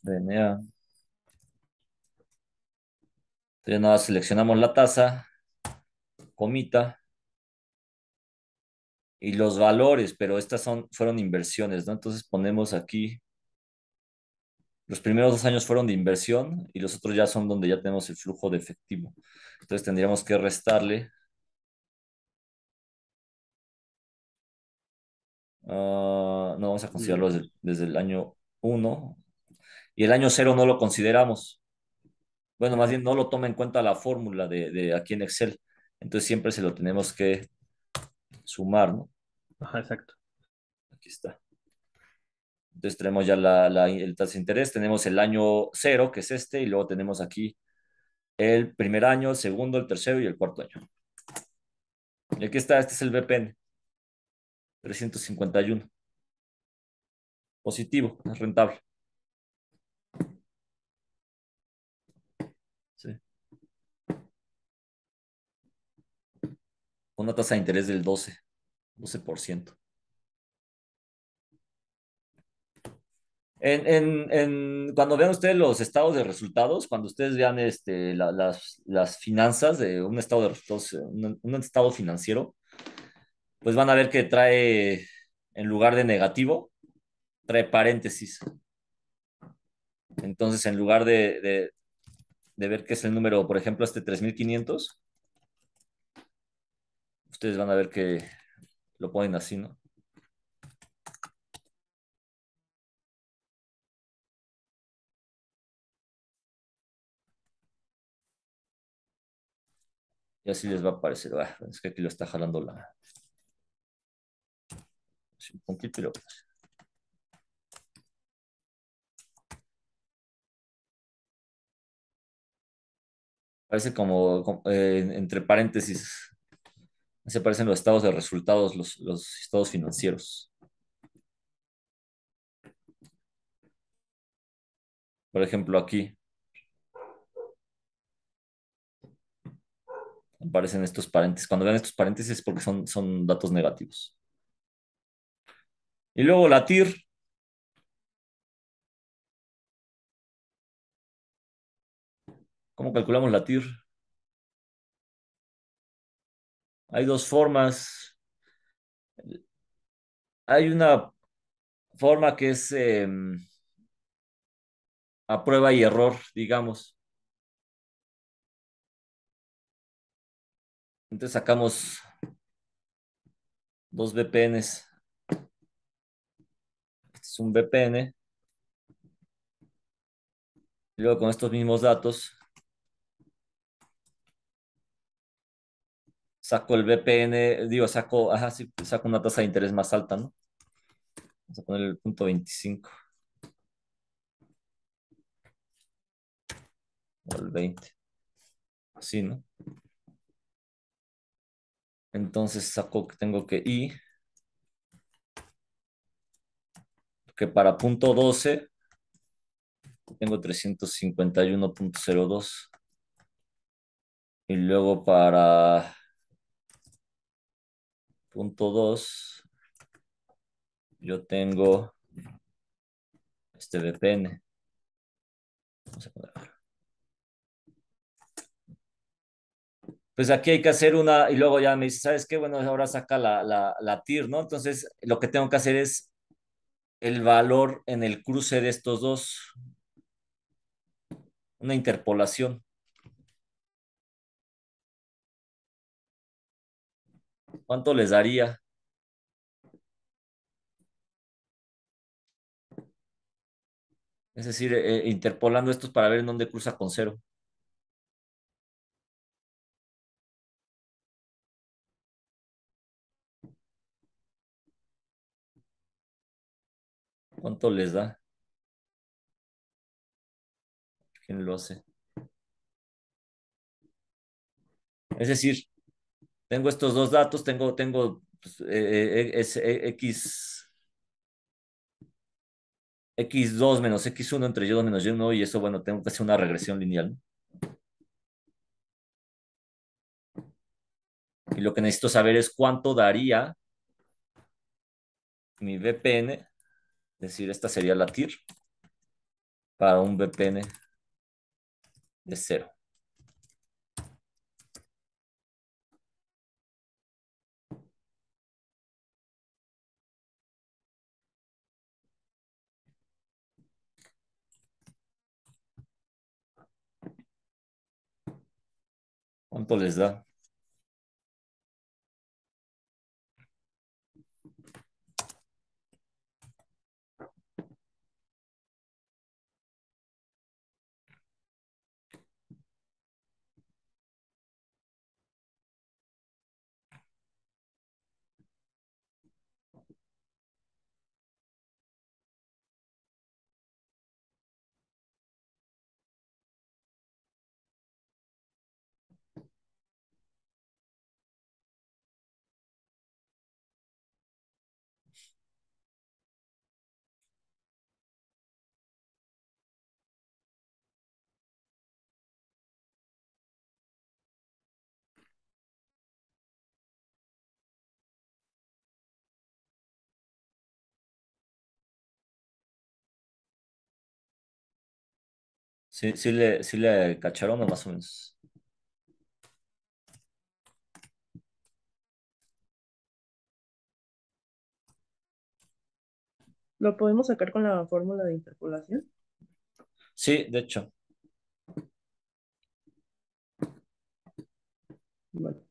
VNA. Entonces nada, seleccionamos la tasa, comita y los valores, pero estas fueron inversiones, ¿no? Entonces ponemos aquí, los primeros 2 años fueron de inversión y los otros ya son donde ya tenemos el flujo de efectivo. Entonces tendríamos que restarle. No, vamos a considerarlo desde el año 1 y el año 0 no lo consideramos. Bueno, más bien no lo toma en cuenta la fórmula de aquí en Excel. Entonces siempre se lo tenemos que sumar, ¿no? Ajá, exacto. Aquí está. Entonces tenemos ya el tasa de interés, tenemos el año 0, que es este, y luego tenemos aquí el primer año, el segundo, el tercero y el cuarto año. Y aquí está, este es el VPN, 351. Positivo, es rentable. Sí. Una tasa de interés del 12%. Cuando vean ustedes los estados de resultados, cuando ustedes vean las finanzas de un estado de resultados, un estado financiero, pues van a ver que trae, en lugar de negativo, trae paréntesis. Entonces, en lugar de ver qué es el número, por ejemplo, este 3500, ustedes van a ver que lo ponen así, ¿no? Y así les va a aparecer. Es que aquí lo está jalando un poquito, pero parece como, entre paréntesis. Así aparecen los estados de resultados, los estados financieros. Por ejemplo, aquí. Aparecen estos paréntesis. Cuando vean estos paréntesis es porque son datos negativos. Y luego la TIR. ¿Cómo calculamos la TIR? Hay dos formas. Hay una forma que es a prueba y error, digamos. Entonces sacamos dos VPNs. Este es un VPN. Y luego con estos mismos datos saco el VPN, digo, ajá, sí, saco una tasa de interés más alta, ¿no? Vamos a poner el punto 25 o el 20. Así, ¿no? Entonces saco que tengo que que para punto 12 tengo 351,02. Y luego para punto 2 yo tengo este VPN. Vamos a poner. Pues aquí hay que hacer una, y luego ya me dice, ¿sabes qué? Bueno, ahora saca la TIR, ¿no? Entonces, lo que tengo que hacer es el valor en el cruce de estos dos, una interpolación. ¿Cuánto les daría? Es decir, interpolando estos para ver en dónde cruza con cero. ¿Cuánto les da? ¿Quién lo hace? Es decir, tengo estos dos datos, tengo pues, x2 menos x1 entre y2 menos y1, y eso, bueno, tengo que hacer una regresión lineal, ¿no? Y lo que necesito saber es cuánto daría mi VPN, es decir, esta sería la TIR, para un VPN de cero. ¿Cuánto les da? Sí, sí le cacharon o más o menos. ¿Lo podemos sacar con la fórmula de interpolación? Sí, de hecho, Vale.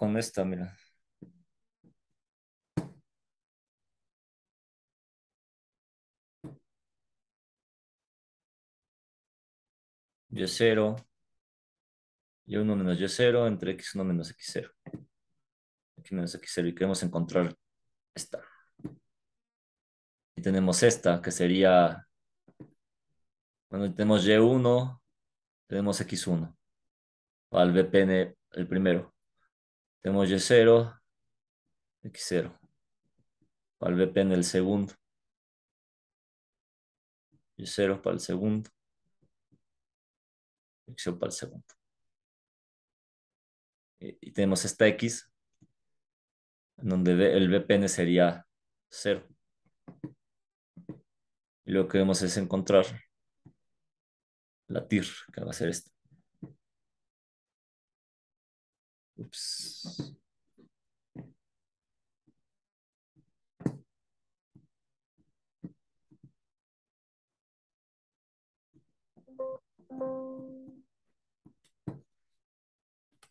con esta, mira. Y0, y1 menos y0 entre x1 menos x0. X menos x0 y queremos encontrar esta. Y tenemos esta, que sería, bueno, tenemos y1, tenemos x1, al VPN el primero. Tenemos y0, x0, al VPN el segundo. y 0 para el segundo, y 0 para el segundo. Y tenemos esta X, en donde el VPN sería 0. Y lo que vemos es encontrar la TIR, que va a ser esta. Ups.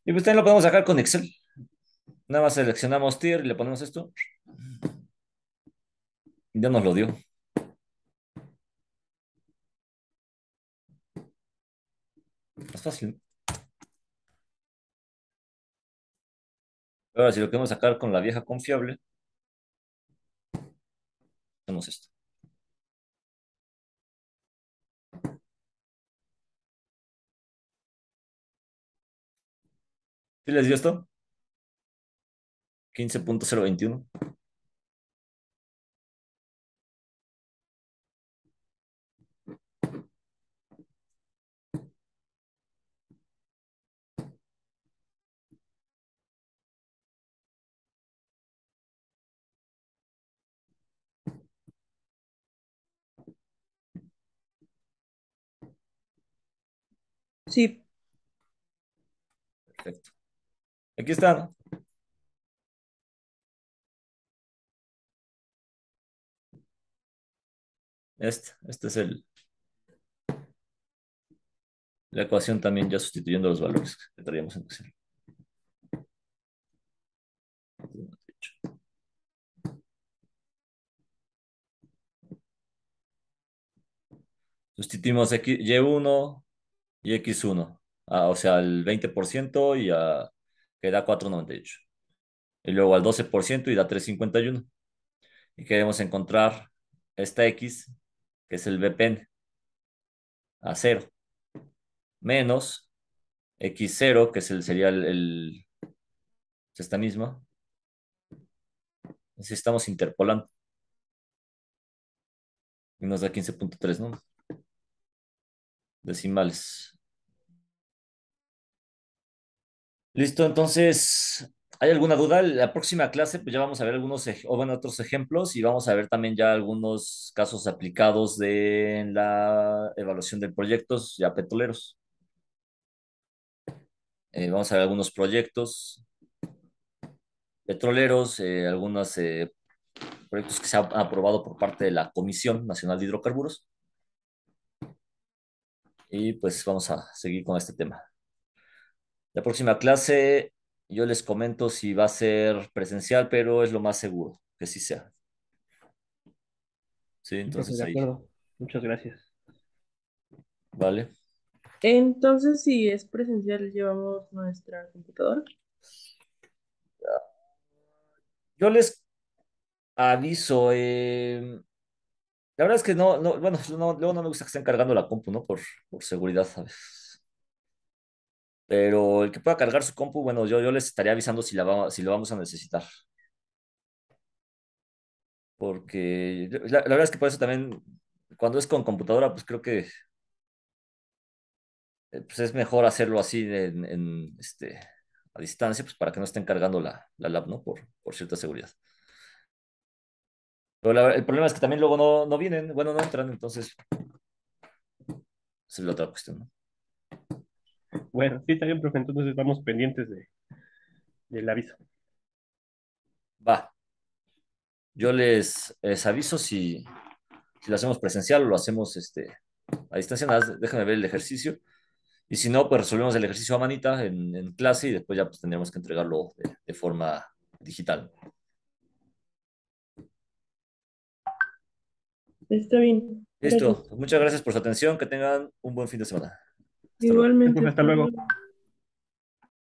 Y pues también lo podemos sacar con Excel. Nada más seleccionamos tier y le ponemos esto. Ya nos lo dio. Es fácil. Ahora, si lo queremos sacar con la vieja confiable, hacemos esto. ¿Sí les dio esto? 15.021. Sí, Perfecto. Aquí está, ¿no? Este es la ecuación también ya sustituyendo los valores que traíamos en Excel. Sustituimos Y1 y X1. O sea, el 20% que da 4.98. Y luego al 12% y da 3.51. Y queremos encontrar esta X, que es el VPN, a 0, menos X0, que sería es esta misma. Así estamos interpolando. Y nos da 15.3, ¿no? Decimales. Listo, entonces, ¿hay alguna duda? La próxima clase, pues ya vamos a ver otros ejemplos y vamos a ver también ya algunos casos aplicados de la evaluación de proyectos ya petroleros. Vamos a ver algunos proyectos petroleros, algunos proyectos que se han aprobado por parte de la Comisión Nacional de Hidrocarburos. Y pues vamos a seguir con este tema. La próxima clase yo les comento si va a ser presencial, pero es lo más seguro que sí sea. Sí, Sí, profe, entonces de ahí, acuerdo. Muchas gracias. ¿vale? entonces si es presencial, llevamos nuestra computadora. Yo les aviso, la verdad es que bueno, luego no me gusta que estén cargando la compu, ¿no? Por seguridad, ¿sabes? Pero el que pueda cargar su compu, bueno, yo les estaría avisando si lo vamos a necesitar. Porque la verdad es que por eso también, cuando es con computadora, pues creo que pues es mejor hacerlo así a distancia, pues para que no estén cargando la lab, ¿no? Por cierta seguridad. Pero el problema es que también luego no vienen, bueno, no entran, entonces esa es la otra cuestión, ¿no? Bueno, sí, está bien, profe. Entonces estamos pendientes del aviso. Va, yo les aviso si lo hacemos presencial o lo hacemos a distancia, nada, déjame ver el ejercicio. Y si no, pues resolvemos el ejercicio a manita en clase y después ya pues tendríamos que entregarlo de forma digital. Está bien, Listo, gracias. pues muchas gracias por su atención, que tengan un buen fin de semana. Hasta luego. Sí, Igualmente, profe, hasta hasta luego. luego.